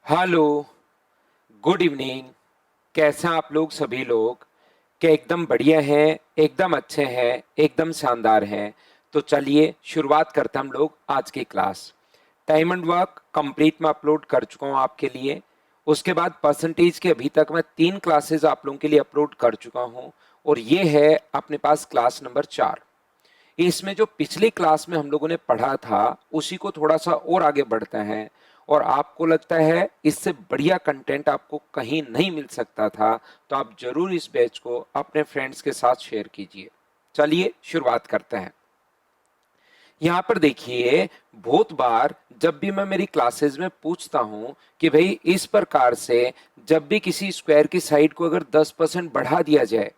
Hello, good evening. कैसे हैं आप लोग सभी लोग? क्या एकदम बढ़िया हैं, एकदम अच्छे हैं, एकदम शानदार हैं? तो चलिए शुरुआत करते हैं हम लोग आज की class. Time and work complete मैं अपलोड कर चुका हूँ आपके लिए। उसके बाद परसेंटेज के अभी तक मैं 3 क्लासेस आप लोगों के लिए अपलोड कर चुका हूँ और ये है अपने पास क्लास नंबर 4। इसमें जो पिछली क्लास में हम लोगों ने पढ़ा था उसी को थोड़ा सा और आगे बढ़ते हैं और आपको लगता है इससे बढ़िया कंटेंट आपको कहीं नहीं मिल सकता था तो आप जरूर इस बैच को अपने फ्रेंड्स के साथ शेयर कीजिए। चलिए शुरुआत करते हैं। यहाँ पर देखिए, बहुत बार जब भी मैं मेरी क्लासेस में पूछता हूँ कि भाई इस प्रकार से जब भी किसी स्क्वायर की साइड को अगर 10% बढ़ा दिया जाए,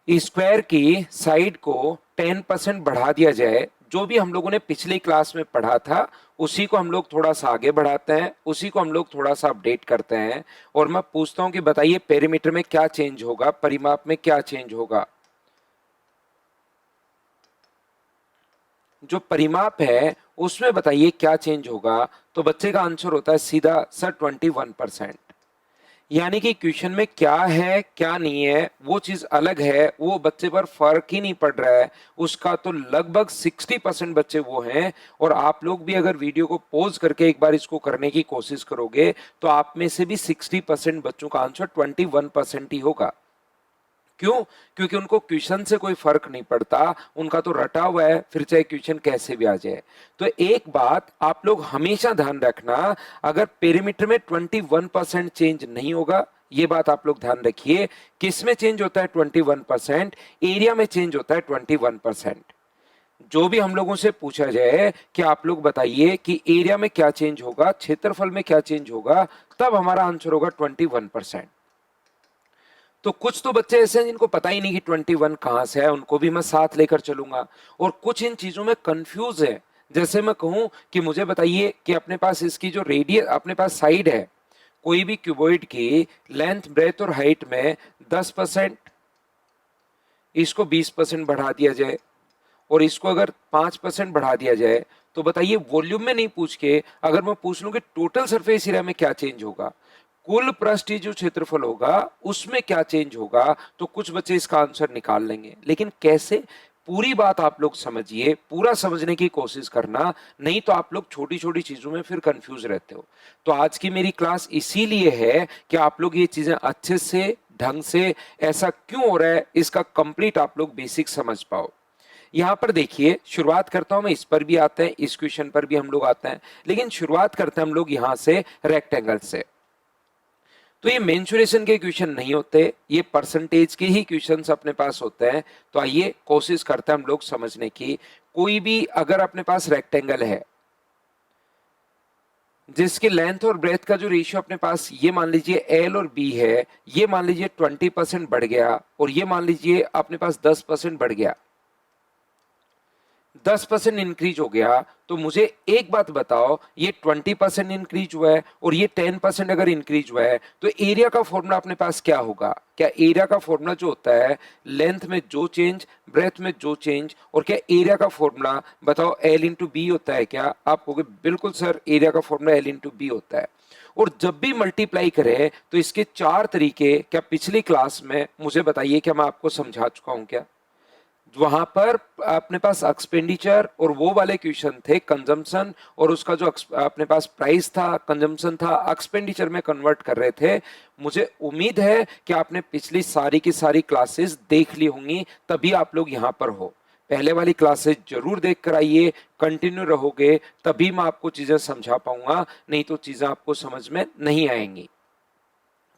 स्क्वायर की साइड को 10% बढ़ा दिया जाए, जो भी हम लोगों ने पिछली क्लास में पढ़ा था उसी को हम लोग थोड़ा सा आगे बढ़ाते हैं, उसी को हम लोग थोड़ा सा अपडेट करते हैं और मैं पूछता हूं कि बताइए पेरीमीटर में क्या चेंज होगा, परिमाप में क्या चेंज होगा। जो परिमाप है उसमें बताइए क्या चेंज होगा। तो बच्चे का आंसर होता है सीधा सर 21%। यानी कि क्वेश्चन में क्या है क्या नहीं है वो चीज अलग है, वो बच्चे पर फर्क ही नहीं पड़ रहा है। उसका तो लगभग 60% बच्चे वो हैं। और आप लोग भी अगर वीडियो को पॉज करके एक बार इसको करने की कोशिश करोगे तो आप में से भी 60% बच्चों का आंसर 21% ही होगा। क्यों? क्योंकि उनको क्वेश्चन से कोई फर्क नहीं पड़ता, उनका तो रटा हुआ है, फिर चाहे क्वेश्चन कैसे भी आ जाए। तो एक बात आप लोग हमेशा ध्यान रखना, अगर पेरीमीटर में 21% चेंज नहीं होगा, ये बात आप लोग ध्यान रखिए। किस में चेंज होता है 21%? एरिया में चेंज होता है 21%। जो भी हम लोगों से पूछा जाए कि आप लोग बताइए कि एरिया में क्या चेंज होगा, क्षेत्रफल में क्या चेंज होगा, तब हमारा आंसर होगा 21%। तो कुछ तो बच्चे ऐसे हैं जिनको पता ही नहीं कि 21 कहां से है, उनको भी मैं साथ लेकर चलूंगा। और कुछ इन चीजों में कंफ्यूज है। जैसे मैं कहूं कि मुझे बताइए कि अपने पास इसकी जो रेडियस अपने पास साइड है, कोई भी क्यूबॉइड की लेंथ ब्रेथ और हाइट में 10%, इसको 20% बढ़ा दिया जाए और इसको अगर 5% बढ़ा दिया जाए, तो बताइए वॉल्यूम में नहीं पूछ के अगर मैं पूछ लूं कि टोटल सरफेस एरिया में क्या चेंज होगा, कुल पृष्ठीय जो क्षेत्रफल होगा उसमें क्या चेंज होगा, तो कुछ बच्चे इसका आंसर निकाल लेंगे। लेकिन कैसे? पूरी बात आप लोग समझिए, पूरा समझने की कोशिश करना, नहीं तो आप लोग छोटी छोटी चीजों में फिर कंफ्यूज रहते हो। तो आज की मेरी क्लास इसीलिए है कि आप लोग ये चीजें अच्छे से ढंग से, ऐसा क्यों हो रहा है इसका कंप्लीट आप लोग बेसिक समझ पाओ। यहां पर देखिए, शुरुआत करता हूं मैं, इस पर भी आते हैं, इस क्वेश्चन पर भी हम लोग आते हैं, लेकिन शुरुआत करते हैं हम लोग यहां से रेक्टेंगल से। तो ये मेंसुरेशन के क्वेश्चन नहीं होते, ये परसेंटेज के ही क्वेश्चंस अपने पास होते हैं। तो आइए कोशिश करते हैं हम लोग समझने की। कोई भी अगर अपने पास रेक्टेंगल है जिसके लेंथ और ब्रेथ का जो रेशियो अपने पास, ये मान लीजिए एल और बी है, ये मान लीजिए 20% बढ़ गया और ये मान लीजिए अपने पास 10% बढ़ गया, 10% इंक्रीज हो गया, तो मुझे एक बात बताओ, ये 20% इंक्रीज हुआ है और ये 10% अगर इंक्रीज हुआ है, तो एरिया का फॉर्मूला अपने पास क्या होगा? क्या एरिया का फॉर्मूला जो होता है, लेंथ में जो चेंज, ब्रेथ में जो चेंज, और क्या एरिया का फॉर्मूला बताओ एल इंटू बी होता है क्या? आप कहोगे बिल्कुल सर, एरिया का फॉर्मूला एल इंटू बी होता है। और जब भी मल्टीप्लाई करें तो इसके 4 तरीके, क्या पिछली क्लास में मुझे बताइए, क्या मैं आपको समझा चुका हूं क्या? वहां पर अपने पास एक्सपेंडिचर और वो वाले क्वेश्चन थे कंजम्पशन, और उसका जो अपने पास प्राइस था, कंजम्पशन था, एक्सपेंडिचर में कन्वर्ट कर रहे थे। मुझे उम्मीद है कि आपने पिछली सारी की सारी क्लासेस देख ली होंगी, तभी आप लोग यहां पर हो। पहले वाली क्लासेस जरूर देख कर आइए, कंटिन्यू रहोगे तभी मैं आपको चीजें समझा पाऊंगा, नहीं तो चीजें आपको समझ में नहीं आएंगी।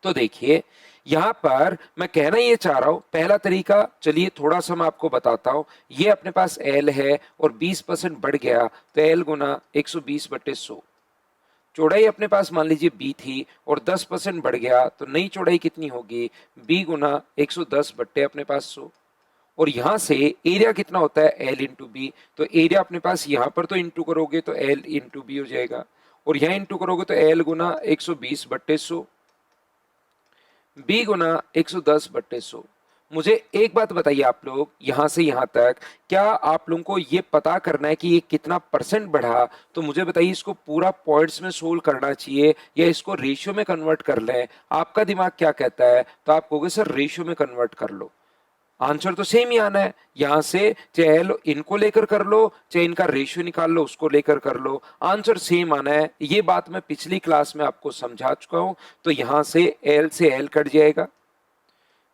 तो देखिए, यहां पर मैं कहना ये चाह रहा हूं, पहला तरीका चलिए थोड़ा सा मैं आपको बताता हूं। ये अपने पास एल है और 20% बढ़ गया, तो एल गुना 120/100। चौड़ाई अपने पास मान लीजिए बी थी और 10% बढ़ गया, तो नई चौड़ाई कितनी होगी? बी गुना 110 अपने पास 100। और यहां से एरिया कितना होता है? L into B. तो एरिया अपने पास यहां पर तो इंटू करोगे तो एल इंटू बी हो जाएगा, और यहां इंटू करोगे तो एल गुना 120/100, बी गुना 110/100। मुझे एक बात बताइए आप लोग, यहां से यहां तक क्या आप लोगों को ये पता करना है कि ये कितना परसेंट बढ़ा? तो मुझे बताइए इसको पूरा पॉइंट्स में सोल्व करना चाहिए या इसको रेशियो में कन्वर्ट कर लें? आपका दिमाग क्या कहता है? तो आप कहोगे सर रेशियो में कन्वर्ट कर लो। आंसर तो सेम ही आना है। यहां से चाहे इनको लेकर कर लो, चाहे इनका रेशियो निकाल लो उसको लेकर कर लो, आंसर सेम आना है। ये बात मैं पिछली क्लास में आपको समझा चुका हूं। तो यहां से एल से एल कट जाएगा,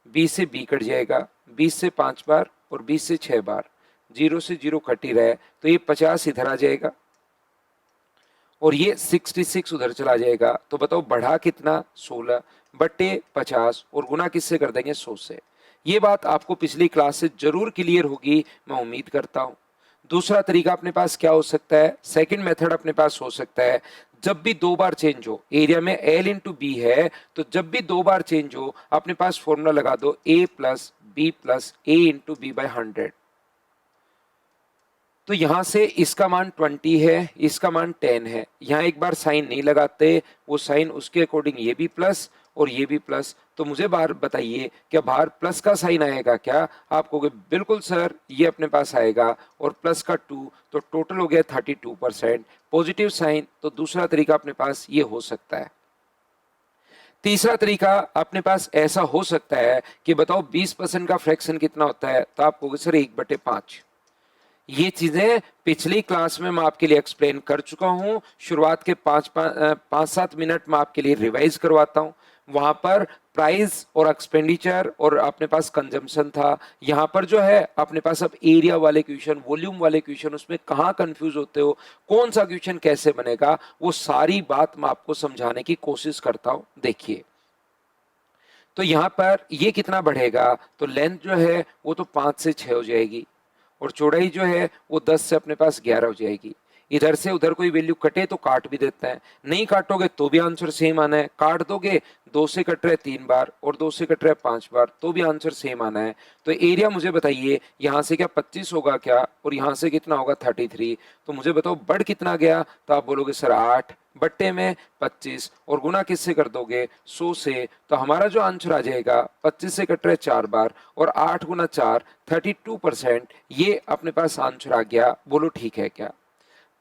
बी से बी कट जाएगा, 20 से 5 बार और 20 से 6 बार, 0 से 0 कट ही रहा है। तो ये 50 इधर आ जाएगा और ये 66 उधर चला जाएगा। तो बताओ बढ़ा कितना? 16 बट्टे 50 और गुना किससे कर देंगे? 100 से। ये बात आपको पिछली क्लास से जरूर क्लियर होगी, मैं उम्मीद करता हूं। दूसरा तरीका अपने पास क्या हो सकता है? सेकंड मेथड अपने पास हो सकता है, जब भी दो बार चेंज हो, एरिया में एल इंटू बी है, तो जब भी दो बार चेंज हो अपने पास फॉर्मूला लगा दो A plus B plus A into B by 100। तो यहां से इसका मान 20 है, इसका मान 10 है। यहां एक बार साइन नहीं लगाते, वो साइन उसके अकॉर्डिंग ये भी प्लस और ये भी प्लस। तो मुझे बाहर बताइए क्या बाहर प्लस का साइन आएगा क्या? आप कहोगे बिल्कुल सर ये अपने पास आएगा और प्लस का 2, तो टोटल हो गया 32% पॉजिटिव साइन। तो दूसरा तरीका अपने पास ये हो सकता है। तीसरा तरीका अपने पास ऐसा हो सकता है कि बताओ 20% का फ्रैक्शन कितना होता है? तो आप कहोगे सर 1/5। ये चीजें पिछली क्लास में मैं आपके लिए एक्सप्लेन कर चुका हूं। शुरुआत के 5-7 मिनट में आपके लिए रिवाइज करवाता हूं। वहां पर प्राइस और एक्सपेंडिचर और अपने पास कंजम्पशन था। यहां पर जो है अपने पास अब एरिया वाले क्वेश्चन, वॉल्यूम वाले क्वेश्चन, उसमें कहां कंफ्यूज होते हो, कौन सा क्वेश्चन कैसे बनेगा, वो सारी बात मैं आपको समझाने की कोशिश करता हूं। देखिए तो यहां पर ये कितना बढ़ेगा? तो लेंथ जो है वो तो 5 से 6 हो जाएगी और चौड़ाई जो है वो 10 से अपने पास 11 हो जाएगी। इधर से उधर कोई वैल्यू कटे तो काट भी देता है, नहीं काटोगे तो भी आंसर सेम आना है। काट दोगे, 2 से कट रहे 3 बार और 2 से कट रहे 5 बार, तो भी आंसर सेम आना है। तो एरिया मुझे बताइए यहां से क्या 25 होगा क्या और यहां से कितना होगा 33? तो मुझे बताओ बढ़ कितना गया? तो आप बोलोगे सर 8 बट्टे में 25 और गुना किससे कर दोगे? 100 से। तो हमारा जो आंसर आ जाएगा 25 से कट रहे 4 बार और 8 गुना 4 32%। ये अपने पास आंसर आ गया। बोलो ठीक है क्या?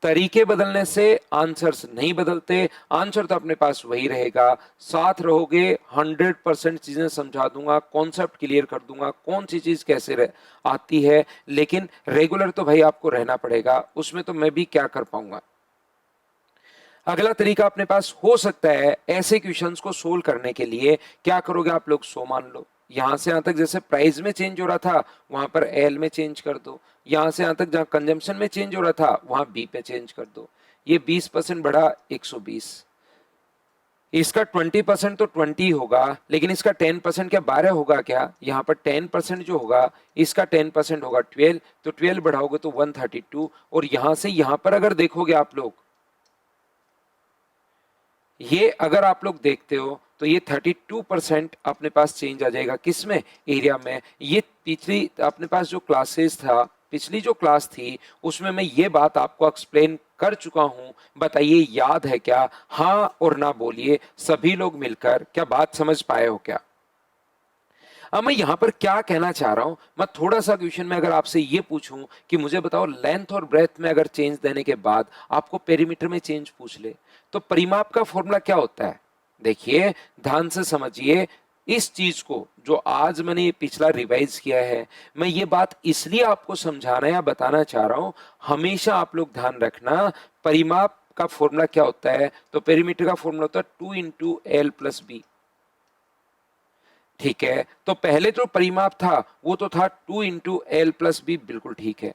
तरीके बदलने से आंसर्स नहीं बदलते, आंसर तो अपने पास वही रहेगा। साथ रहोगे 100% चीजें समझा दूंगा, कॉन्सेप्ट क्लियर कर दूंगा, कौन सी चीज कैसे आती है। लेकिन रेगुलर तो भाई आपको रहना पड़ेगा, उसमें तो मैं भी क्या कर पाऊंगा। अगला तरीका अपने पास हो सकता है, ऐसे क्वेश्चंस को सोल्व करने के लिए क्या करोगे आप लोग? 100 मान लो, यहां से यहां तक जैसे प्राइस में चेंज हो रहा था वहां पर एल में चेंज कर दो, यहां से यहां तक जहां कंजम्पशन में चेंज हो रहा था वहां बी पे चेंज कर दो। ये 20% बढ़ा 120, इसका 20% तो 20 होगा, लेकिन इसका 10% क्या 12 होगा क्या? यहाँ पर 10% जो होगा इसका 10% होगा 12, तो 12 बढ़ाओगे तो 132। और यहां से यहां पर अगर देखोगे आप लोग, ये अगर आप लोग देखते हो तो ये 32% अपने पास चेंज आ जाएगा। किसमें? एरिया में। ये पिछली अपने पास जो क्लासेस था, पिछली जो क्लास थी उसमें मैं ये बात आपको एक्सप्लेन कर चुका हूं। बताइए याद है क्या? हाँ और ना बोलिए सभी लोग मिलकर, क्या बात समझ पाए हो क्या? अब मैं यहां पर क्या कहना चाह रहा हूं, मैं थोड़ा सा क्वेश्चन में अगर आपसे ये पूछूं कि मुझे बताओ लेंथ और ब्रेथ में अगर चेंज देने के बाद आपको पेरीमीटर में चेंज पूछ ले, तो परिमाप का फॉर्मूला क्या होता है? देखिए ध्यान से समझिए इस चीज को, जो आज मैंने ये पिछला रिवाइज किया है, मैं ये बात इसलिए आपको समझाना या बताना चाह रहा हूं। हमेशा आप लोग ध्यान रखना, परिमाप का फॉर्मूला क्या होता है? तो पेरीमीटर का फॉर्मूला होता है 2 × L + B। ठीक है, तो पहले जो परिमाप था वो तो था 2 × L + B, बिल्कुल ठीक है।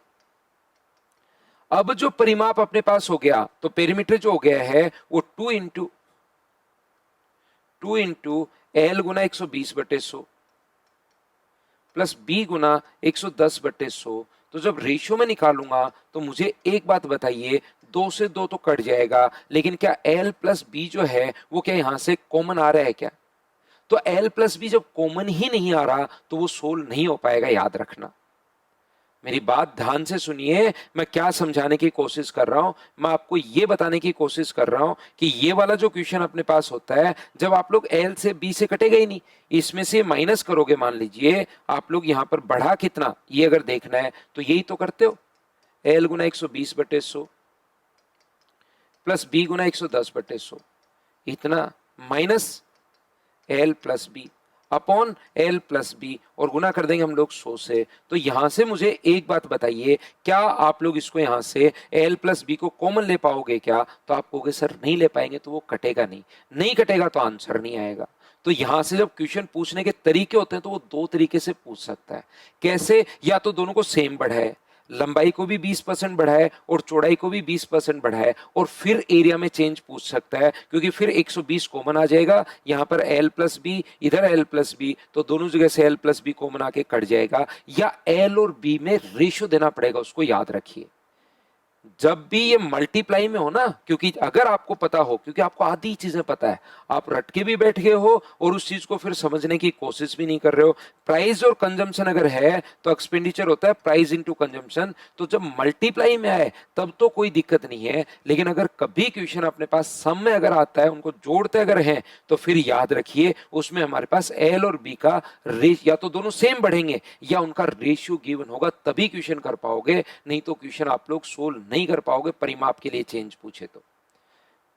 अब जो परिमाप अपने पास हो गया, तो पेरीमीटर जो हो गया है वो 2 × L गुना 120/100 प्लस B गुना 110/100। तो जब रेशियो में निकालूंगा तो मुझे एक बात बताइए, 2 से 2 तो कट जाएगा, लेकिन क्या L + B जो है वो क्या यहां से कॉमन आ रहा है क्या? तो L + B जब कॉमन ही नहीं आ रहा तो वो सोल्व नहीं हो पाएगा, याद रखना। मेरी बात ध्यान से सुनिए, मैं क्या समझाने की कोशिश कर रहा हूं। मैं आपको ये बताने की कोशिश कर रहा हूं कि ये वाला जो क्वेश्चन अपने पास होता है, जब आप लोग एल से बी से कटेगा ही नहीं, इसमें से माइनस करोगे, मान लीजिए आप लोग यहां पर बढ़ा कितना ये अगर देखना है तो यही तो करते हो, एल गुना 120/100 प्लस बी गुना 110/100 इतना minus L plus B upon L plus B और गुना कर देंगे हम लोग 100 से। तो यहां से मुझे एक बात बताइए, क्या आप लोग इसको यहां से एल प्लस बी को कॉमन ले पाओगे क्या? तो आप कहोगे सर नहीं ले पाएंगे, तो वो कटेगा नहीं, नहीं कटेगा तो आंसर नहीं आएगा। तो यहां से जब क्वेश्चन पूछने के तरीके होते हैं तो वो दो तरीके से पूछ सकता है। कैसे? या तो दोनों को सेम बढ़ाए, लंबाई को भी 20% बढ़ाए और चौड़ाई को भी 20% बढ़ाए, और फिर एरिया में चेंज पूछ सकता है, क्योंकि फिर 120 कॉमन आ जाएगा, यहां पर एल प्लस बी, इधर एल प्लस बी, तो दोनों जगह से एल प्लस बी कॉमन आके कट जाएगा। या एल और बी में रेशियो देना पड़ेगा, उसको याद रखिए जब भी ये मल्टीप्लाई में हो ना, क्योंकि अगर आपको पता हो, क्योंकि आपको आधी चीजें पता है, आप रट के भी बैठ गए हो और उस चीज को फिर समझने की कोशिश भी नहीं कर रहे हो। प्राइस और कंजम्पशन अगर है तो एक्सपेंडिचर होता है प्राइस इनटू कंजम्पशन, तो जब मल्टीप्लाई में आए तब तो कोई दिक्कत नहीं है। लेकिन अगर कभी क्वेश्चन अपने पास सम में अगर आता है, उनको जोड़ते अगर हैं, तो फिर याद रखिए उसमें हमारे पास एल और बी का या तो दोनों सेम बढ़ेंगे या उनका रेशियो गिवन होगा, तभी क्वेश्चन कर पाओगे, नहीं तो क्वेश्चन आप लोग सोल्व नहीं कर पाओगे। परिमाप के लिए चेंज पूछे तो,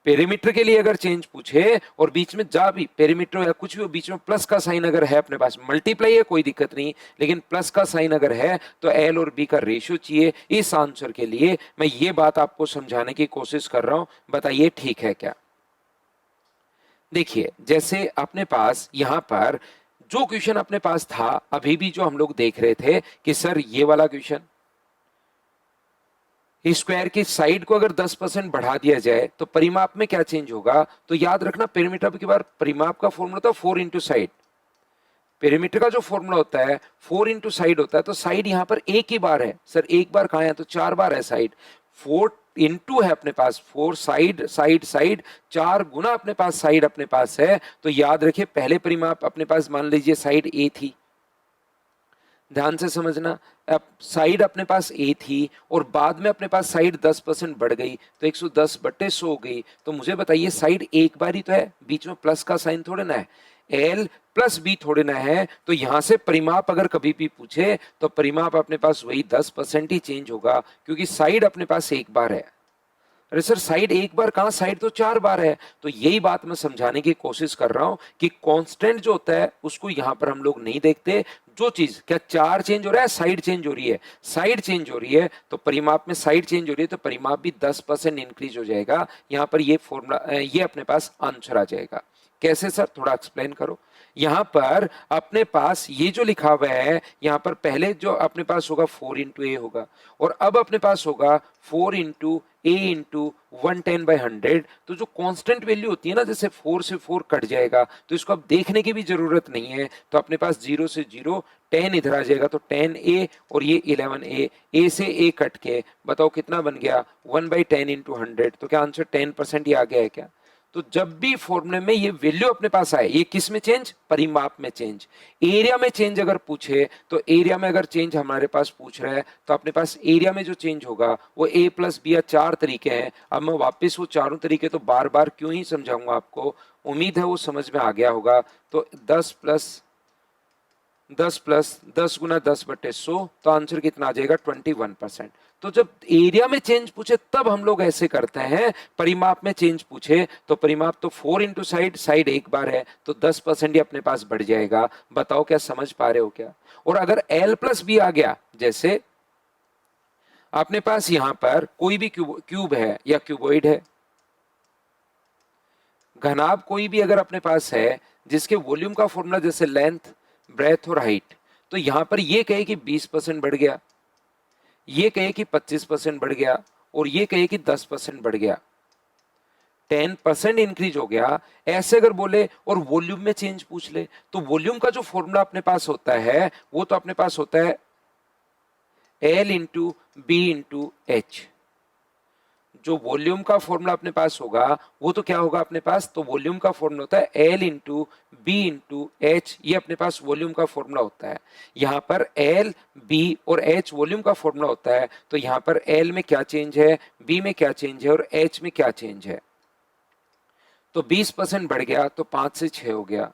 पेरीमीटर के लिए अगर चेंज पूछे और बीच में जा भी पेरीमीटर या कुछ भी हो, बीच में प्लस का साइन अगर है अपने पास, मल्टीप्लाई है कोई दिक्कत नहीं, लेकिन प्लस का साइन अगर है तो एल और बी का रेशियो चाहिए। इस आंसर के लिए मैं ये बात आपको समझाने की कोशिश कर रहा हूं, बताइए ठीक है क्या? देखिए जैसे अपने पास यहां पर जो क्वेश्चन अपने पास था अभी भी, जो हम लोग देख रहे थे कि सर ये वाला क्वेश्चन, स्क्वायर की साइड को अगर 10% बढ़ा दिया जाए तो परिमाप में क्या चेंज होगा? तो याद रखना पेरीमीटर की बार परिमाप का फॉर्मूला था 4 इंटू साइड। पेरीमीटर का जो फॉर्मूला होता है 4 इंटू साइड होता है, तो साइड यहां पर एक ही बार है। सर एक बार कहां है? तो 4 बार है साइड। 4 इंटू है अपने पास 4, साइड साइड साइड 4 गुना अपने पास साइड अपने पास है। तो याद रखिए पहले परिमाप अपने पास मान लीजिए साइड ए थी, ध्यान से समझना, अब साइड अपने पास ए थी और बाद में अपने पास साइड 10% बढ़ गई तो 110/100 हो गई। तो मुझे बताइए साइड एक बार ही तो है, बीच में प्लस का साइन थोड़े ना है, एल प्लस बी थोड़े ना है। तो यहां से परिमाप अगर कभी भी पूछे तो परिमाप अपने पास वही 10% ही चेंज होगा, क्योंकि साइड अपने पास एक बार है। अरे सर साइड एक बार कहां, साइड तो 4 बार है। तो यही बात मैं समझाने की कोशिश कर रहा हूं कि कांस्टेंट जो होता है उसको यहां पर हम लोग नहीं देखते। जो चीज, क्या 4 चेंज हो रहा है, साइड चेंज हो रही है, साइड चेंज हो रही है तो परिमाप में साइड चेंज हो रही है तो परिमाप भी 10% इंक्रीज हो जाएगा। यहां पर ये फॉर्मूला, ये अपने पास आंसर आ जाएगा। कैसे सर, थोड़ा एक्सप्लेन करो। यहां पर अपने पास ये जो लिखा हुआ है, यहां पर पहले जो अपने पास होगा 4 इंटू ए होगा, और अब अपने पास होगा 4 इंटू ए इंटू 110/100। तो जो कांस्टेंट वैल्यू होती है ना, जैसे 4 से 4 कट जाएगा तो इसको अब देखने की भी जरूरत नहीं है। तो अपने पास 0 से 0 10 इधर आ जाएगा, तो 10a और ये 11a, a से a कट के बताओ कितना बन गया, 1/10 इंटू 100। तो क्या आंसर 10% ही आ गया है क्या? तो जब भी फॉर्मूले में ये वैल्यू अपने पास आए, ये किस में चेंज, परिमाप में चेंज। एरिया में चेंज अगर पूछे तो एरिया में अगर चेंज हमारे पास पूछ रहा है तो अपने पास एरिया में जो चेंज होगा वो a प्लस बी, या 4 तरीके हैं। अब मैं वापस वो चारों तरीके तो बार बार क्यों ही समझाऊंगा आपको, उम्मीद है वो समझ में आ गया होगा। तो 10 प्लस 10 गुना 10/100, तो आंसर कितना आ जाएगा, 21%। तो जब एरिया में चेंज पूछे तब हम लोग ऐसे करते हैं, परिमाप में चेंज पूछे तो परिमाप तो 4 इंटू साइड, साइड एक बार है तो 10% ही अपने पास बढ़ जाएगा। बताओ क्या समझ पा रहे हो क्या? और अगर एल प्लस बी आ गया, जैसे अपने पास यहां पर कोई भी क्यूब है या क्यूबॉइड है, घनाभ कोई भी अगर अपने पास है जिसके वॉल्यूम का फॉर्मूला जैसे लेंथ, ब्रेथ और हाइट, तो यहां पर ये कहे कि 20% बढ़ गया, ये कहे कि 25% बढ़ गया, और ये कहे कि 10% बढ़ गया, 10% इंक्रीज हो गया, ऐसे अगर बोले और वॉल्यूम में चेंज पूछ ले, तो वॉल्यूम का जो फॉर्मूला अपने पास होता है वो तो अपने पास होता है L into B into H. जो वॉल्यूम का फॉर्मूला अपने पास होगा वो तो क्या होगा अपने पास, तो वॉल्यूम का फॉर्मूला होता है L into B into H, ये अपने पास वॉल्यूम का फॉर्मूला होता है। यहाँ पर एल बी और एच वॉल्यूम का फॉर्मूला होता है, तो यहाँ पर एल में क्या चेंज है, बी में क्या चेंज है और एच में क्या चेंज है। तो 20% बढ़ गया तो 5 से 6 हो गया,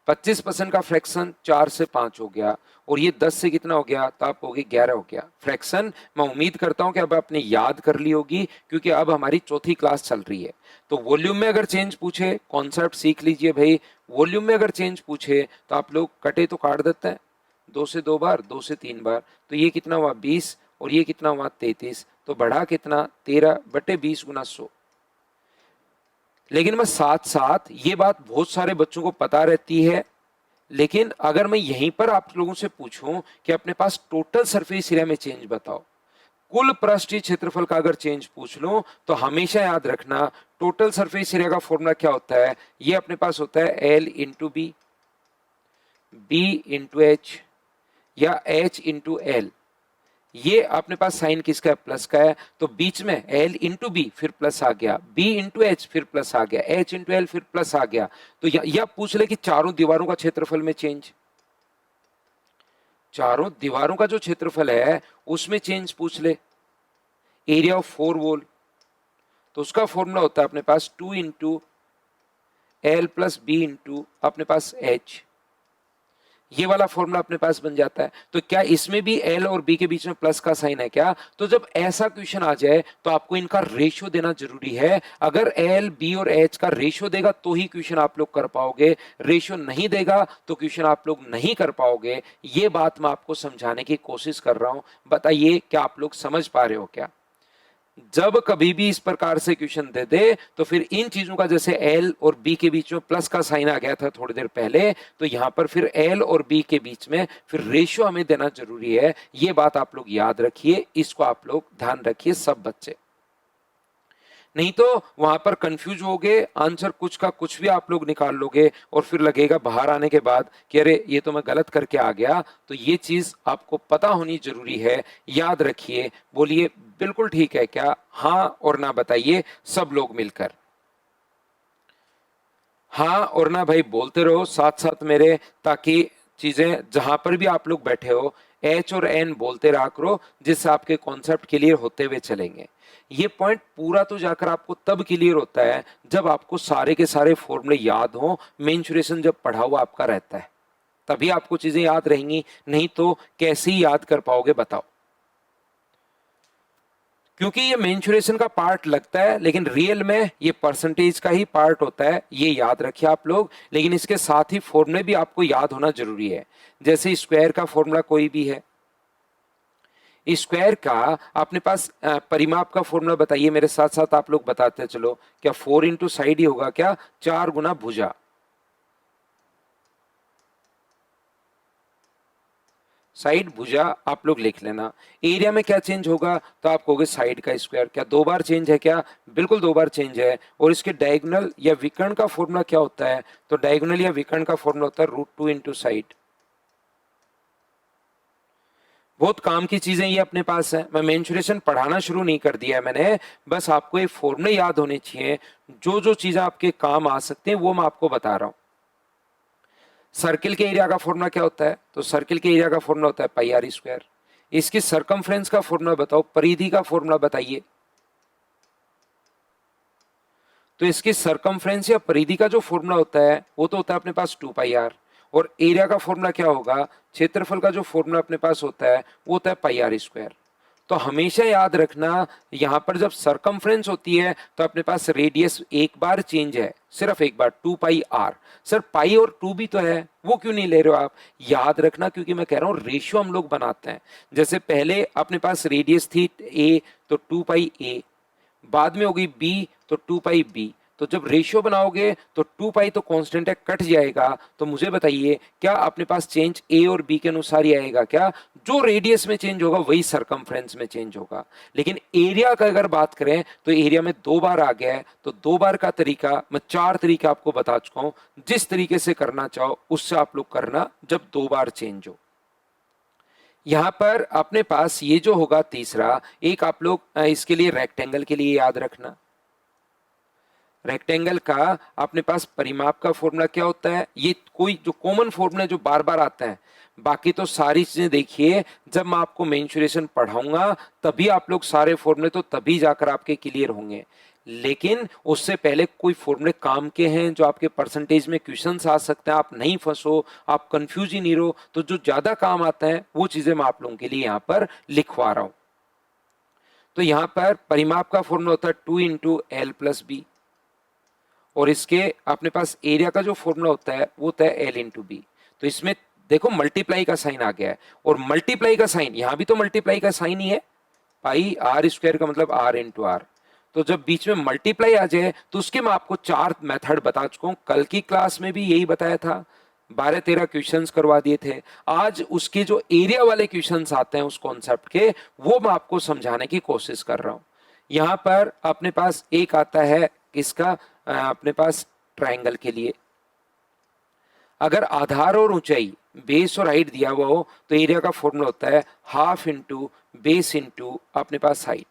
25% का फ्रैक्शन 4 से 5 हो गया, और ये 10 से कितना हो गया, तो आप होगी 11 हो गया। फ्रैक्शन मैं उम्मीद करता हूं कि अब आपने याद कर ली होगी, क्योंकि अब हमारी चौथी क्लास चल रही है। तो वॉल्यूम में अगर चेंज पूछे, कॉन्सेप्ट सीख लीजिए भाई, वॉल्यूम में अगर चेंज पूछे तो आप लोग कटे तो काट देते हैं, 2 से 2 बार, 2 से 3 बार, तो ये कितना हुआ 20 और ये कितना हुआ 33, तो बढ़ा कितना 13/20 गुना 100। लेकिन मैं साथ साथ ये बात बहुत सारे बच्चों को पता रहती है, लेकिन अगर मैं यहीं पर आप लोगों से पूछूं कि अपने पास टोटल सरफेस एरिया में चेंज बताओ, कुल पृष्ठीय क्षेत्रफल का अगर चेंज पूछ लूं, तो हमेशा याद रखना टोटल सरफेस एरिया का फॉर्मूला क्या होता है, ये अपने पास होता है L into B, B into H या एच इंटू एल। ये अपने पास साइन किसका है, प्लस का है, तो बीच में एल इंटू बी फिर प्लस आ गया, बी इंटू एच फिर प्लस आ गया, एच इंटू एल फिर प्लस आ गया। तो या पूछ ले कि चारों दीवारों का क्षेत्रफल में चेंज, चारों दीवारों का जो क्षेत्रफल है उसमें चेंज पूछ ले, एरिया ऑफ 4 वॉल, तो उसका फॉर्मूला होता है अपने पास 2 into L plus B into अपने पास एच, ये वाला फॉर्मूला अपने पास बन जाता है। तो क्या इसमें भी एल और बी के बीच में प्लस का साइन है क्या, तो जब ऐसा क्वेश्चन आ जाए तो आपको इनका रेशियो देना जरूरी है। अगर एल बी और एच का रेशियो देगा तो ही क्वेश्चन आप लोग कर पाओगे, रेशियो नहीं देगा तो क्वेश्चन आप लोग नहीं कर पाओगे। ये बात मैं आपको समझाने की कोशिश कर रहा हूं, बताइए क्या आप लोग समझ पा रहे हो क्या। जब कभी भी इस प्रकार से क्वेश्चन दे दे तो फिर इन चीजों का, जैसे एल और बी के बीच में प्लस का साइन आ गया था थोड़ी देर पहले, तो यहां पर फिर एल और बी के बीच में फिर रेशियो हमें देना जरूरी है। ये बात आप लोग याद रखिए, इसको आप लोग ध्यान रखिए सब बच्चे, नहीं तो वहां पर कंफ्यूज होगे, आंसर कुछ का कुछ भी आप लोग निकाल लोगे और फिर लगेगा बाहर आने के बाद कि अरे ये तो मैं गलत करके आ गया। तो ये चीज आपको पता होनी जरूरी है, याद रखिए। बोलिए बिल्कुल ठीक है क्या, हाँ और ना बताइए सब लोग मिलकर, हाँ और ना भाई बोलते रहो साथ साथ मेरे, ताकि चीजें जहां पर भी आप लोग बैठे हो एच और एन बोलते रहा करो, जिससे आपके कॉन्सेप्ट क्लियर होते हुए चलेंगे। ये पॉइंट पूरा तो जाकर आपको तब क्लियर होता है जब आपको सारे के सारे फॉर्मूले याद हो, मेंसुरेशन जब पढ़ा हुआ आपका रहता है तभी आपको चीजें याद रहेंगी, नहीं तो कैसे ही याद कर पाओगे बताओ। क्योंकि ये मेंसुरेशन का पार्ट लगता है लेकिन रियल में ये परसेंटेज का ही पार्ट होता है, ये याद रखिए आप लोग। लेकिन इसके साथ ही फॉर्मूले भी आपको याद होना जरूरी है। जैसे स्क्वायर का फॉर्मूला कोई भी है, स्क्वायर का अपने पास परिमाप का फॉर्मूला बताइए, मेरे साथ साथ आप लोग बताते चलो। क्या 4 इंटू साइड ही होगा क्या, 4 गुना भुजा, साइड भुजा आप लोग लिख लेना। एरिया में क्या चेंज होगा, तो आप कहोगे साइड का स्क्वायर। क्या 2 बार चेंज है क्या, बिल्कुल 2 बार चेंज है। और इसके डायगोनल या विकर्ण का फॉर्मूला क्या होता है, तो डायगोनल या विकर्ण का फॉर्मूला होता है √2 इंटू साइड। बहुत काम की चीजें ये अपने पास है, मैं मेंसुरेशन पढ़ाना शुरू नहीं कर दिया है मैंने, बस आपको ये फॉर्मूले याद होने चाहिए। जो जो चीजें आपके काम आ सकते हैं वो मैं आपको बता रहा हूं। सर्किल के एरिया का फॉर्मूला क्या होता है, तो सर्किल के एरिया का फॉर्मूला होता है पाई आर स्क्वायर। इसकी सरकमफ्रेंस का फॉर्मूला बताओ, परिधि का फॉर्मूला बताइए। तो इसकी सरकमफ्रेंस या परिधि का जो फॉर्मूला होता है वो तो होता है अपने पास 2 पाई आर। और एरिया का फॉर्मूला क्या होगा, क्षेत्रफल का जो फॉर्मूला अपने पास होता है वो होता है पाई आर स्क्वायर। तो हमेशा याद रखना, यहां पर जब सरकमफ्रेंस होती है तो अपने पास रेडियस एक बार चेंज है, सिर्फ एक बार, 2 पाई आर। सर पाई और 2 भी तो है, वो क्यों नहीं ले रहे हो आप, याद रखना, क्योंकि मैं कह रहा हूं रेशियो हम लोग बनाते हैं। जैसे पहले अपने पास रेडियस थी ए, तो 2 पाई ए, बाद में होगी बी तो 2 पाई बी। तो जब रेशियो बनाओगे तो 2 पाई तो कांस्टेंट है, कट जाएगा। तो मुझे बताइए क्या अपने पास चेंज ए और बी के अनुसार ही आएगा क्या, जो रेडियस में चेंज होगा वही सरकमफ्रेंस में चेंज होगा। लेकिन एरिया का अगर बात करें तो एरिया में 2 बार आ गया है, तो 2 बार का तरीका मैं 4 तरीका आपको बता चुका हूं, जिस तरीके से करना चाहो उससे आप लोग करना जब 2 बार चेंज हो। यहाँ पर अपने पास ये जो होगा तीसरा, एक आप लोग इसके लिए रेक्टेंगल के लिए याद रखना, रेक्टेंगल का अपने पास परिमाप का फॉर्मूला क्या होता है, ये कोई जो कॉमन फॉर्मूला जो बार बार आता है, बाकी तो सारी चीजें देखिए जब मैं आपको मेंसुरेशन पढ़ाऊंगा तभी आप लोग सारे फॉर्मूले तो तभी जाकर आपके क्लियर होंगे, लेकिन उससे पहले कोई फॉर्मूले काम के हैं जो आपके परसेंटेज में क्वेश्चंस आ सकते हैं, आप नहीं फंसो, आप कंफ्यूज ही नहीं रहो, तो जो ज्यादा काम आता है वो चीजें मैं आप लोगों के लिए यहाँ पर लिखवा रहा हूं। तो यहाँ पर परिमाप का फॉर्मूला होता है 2 × L + B, और इसके अपने पास एरिया का जो फॉर्मूला होता है वो होता है L × B। तो इसमें देखो मल्टीप्लाई का साइन आ गया है, और मल्टीप्लाई का साइन यहां भी तो मल्टीप्लाई का साइन ही है, पाई r² का मतलब r × r। तो जब बीच में मल्टीप्लाई आ जाए तो उसके मैं आपको 4 मेथड बता चुका हूं, कल की क्लास में भी यही बताया था, 12-13 क्वेश्चंस करवा दिए थे। आज उसके जो एरिया वाले क्वेश्चंस आते हैं उस कॉन्सेप्ट के, वो मैं आपको समझाने की कोशिश कर रहा हूं। यहां पर अपने पास एक आता है किसका, अपने पास ट्रायंगल के लिए, अगर आधार और ऊंचाई बेस और हाइट दिया हुआ हो तो एरिया का फॉर्मूला होता है हाफ इंटू बेस इंटू अपने पास हाइट।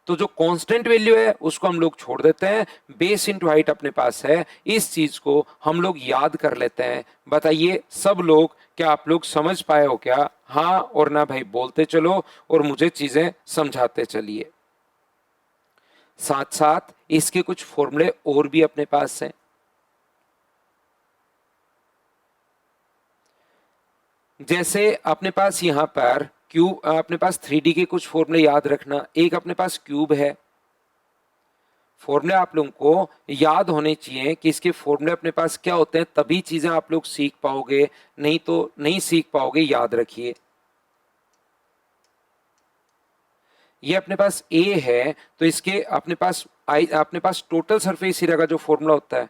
तो जो कांस्टेंट वैल्यू है उसको हम लोग छोड़ देते हैं, बेस इंटू हाइट अपने पास है, इस चीज को हम लोग याद कर लेते हैं। बताइए सब लोग, क्या आप लोग समझ पाए हो क्या? हाँ और ना भाई बोलते चलो और मुझे चीजें समझाते चलिए। साथ साथ इसके कुछ फॉर्मूले और भी अपने पास हैं, जैसे अपने पास यहां पर क्यूब, अपने पास 3D के कुछ फॉर्मूले याद रखना। एक अपने पास क्यूब है, फॉर्मूले आप लोगों को याद होने चाहिए कि इसके फॉर्मूले अपने पास क्या होते हैं, तभी चीजें आप लोग सीख पाओगे, नहीं तो नहीं सीख पाओगे, याद रखिए। ये अपने पास ए है तो इसके अपने पास टोटल सरफेस एरिया का जो फॉर्मूला होता है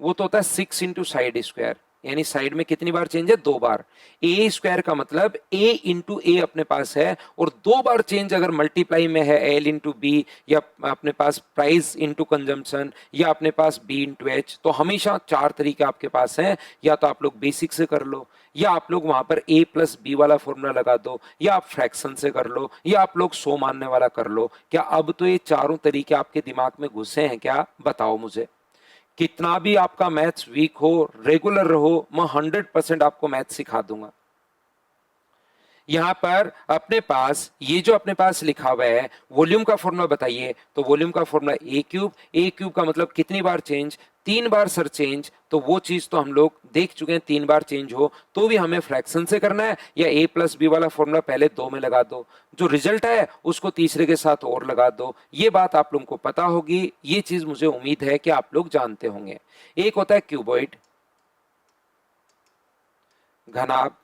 वो तो होता है 6 × साइड², यानी साइड में कितनी बार चेंज है, 2 बार। A² का मतलब A × A अपने पास है, और 2 बार चेंज अगर मल्टीप्लाई में है L × B, या अपने पास प्राइस इंटू कंजम्पशन, या अपने पास B × H, तो हमेशा 4 तरीके आपके पास हैं, या तो आप लोग बेसिक से कर लो, या आप लोग वहां पर A + B वाला फॉर्मूला लगा दो, या आप फ्रैक्शन से कर लो, या आप लोग 100 मानने वाला कर लो। क्या अब तो ये चारों तरीके आपके दिमाग में घुसे हैं क्या, बताओ मुझे। कितना भी आपका मैथ्स वीक हो, रेगुलर रहो, मैं 100% आपको मैथ्स सिखा दूंगा। यहां पर अपने पास ये जो अपने पास लिखा हुआ है वॉल्यूम का फॉर्मूला बताइए, तो वॉल्यूम का फॉर्मूला A³ का मतलब कितनी बार चेंज, 3 बार सर चेंज। तो वो चीज तो हम लोग देख चुके हैं, 3 बार चेंज हो तो भी हमें फ्रैक्शन से करना है, या A + B वाला फॉर्मूला पहले 2 में लगा दो, जो रिजल्ट है उसको तीसरे के साथ और लगा दो। ये बात आप लोगों को पता होगी, ये चीज मुझे उम्मीद है कि आप लोग जानते होंगे। एक होता है क्यूबॉइड, घनाभ,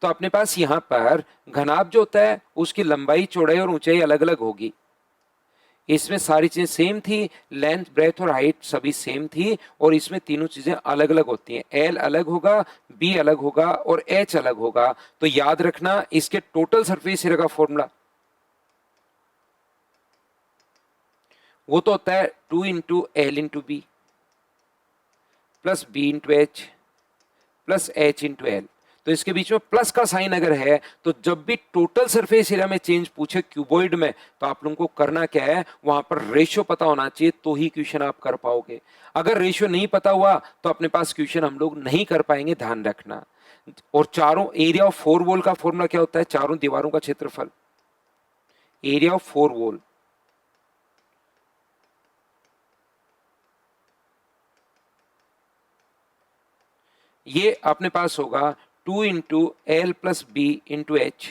तो अपने पास यहां पर घनाभ जो होता है उसकी लंबाई चौड़ाई और ऊंचाई अलग अलग होगी। इसमें सारी चीजें सेम थी, लेंथ ब्रेथ और हाइट सभी सेम थी, और इसमें तीनों चीजें अलग अलग होती हैं। एल अलग होगा, बी अलग होगा और एच अलग होगा। तो याद रखना इसके टोटल सरफेस एरिया का फॉर्मूला वो तो होता है 2 × L × B plus B × H plus H × L। तो इसके बीच में प्लस का साइन अगर है तो जब भी टोटल सरफेस एरिया में चेंज पूछे क्यूबॉइड में, तो आप लोगों को करना क्या है, वहां पर रेशियो पता होना चाहिए, तो ही क्वेश्चन आप कर पाओगे। अगर रेशियो नहीं पता हुआ तो अपने पास क्वेश्चन हम लोग नहीं कर पाएंगे, ध्यान रखना। और चारों एरिया ऑफ 4 वॉल का फॉर्मूला क्या होता है, चारों दीवारों का क्षेत्रफल, एरिया ऑफ 4 वॉल। ये अपने पास होगा 2 × L + B × H।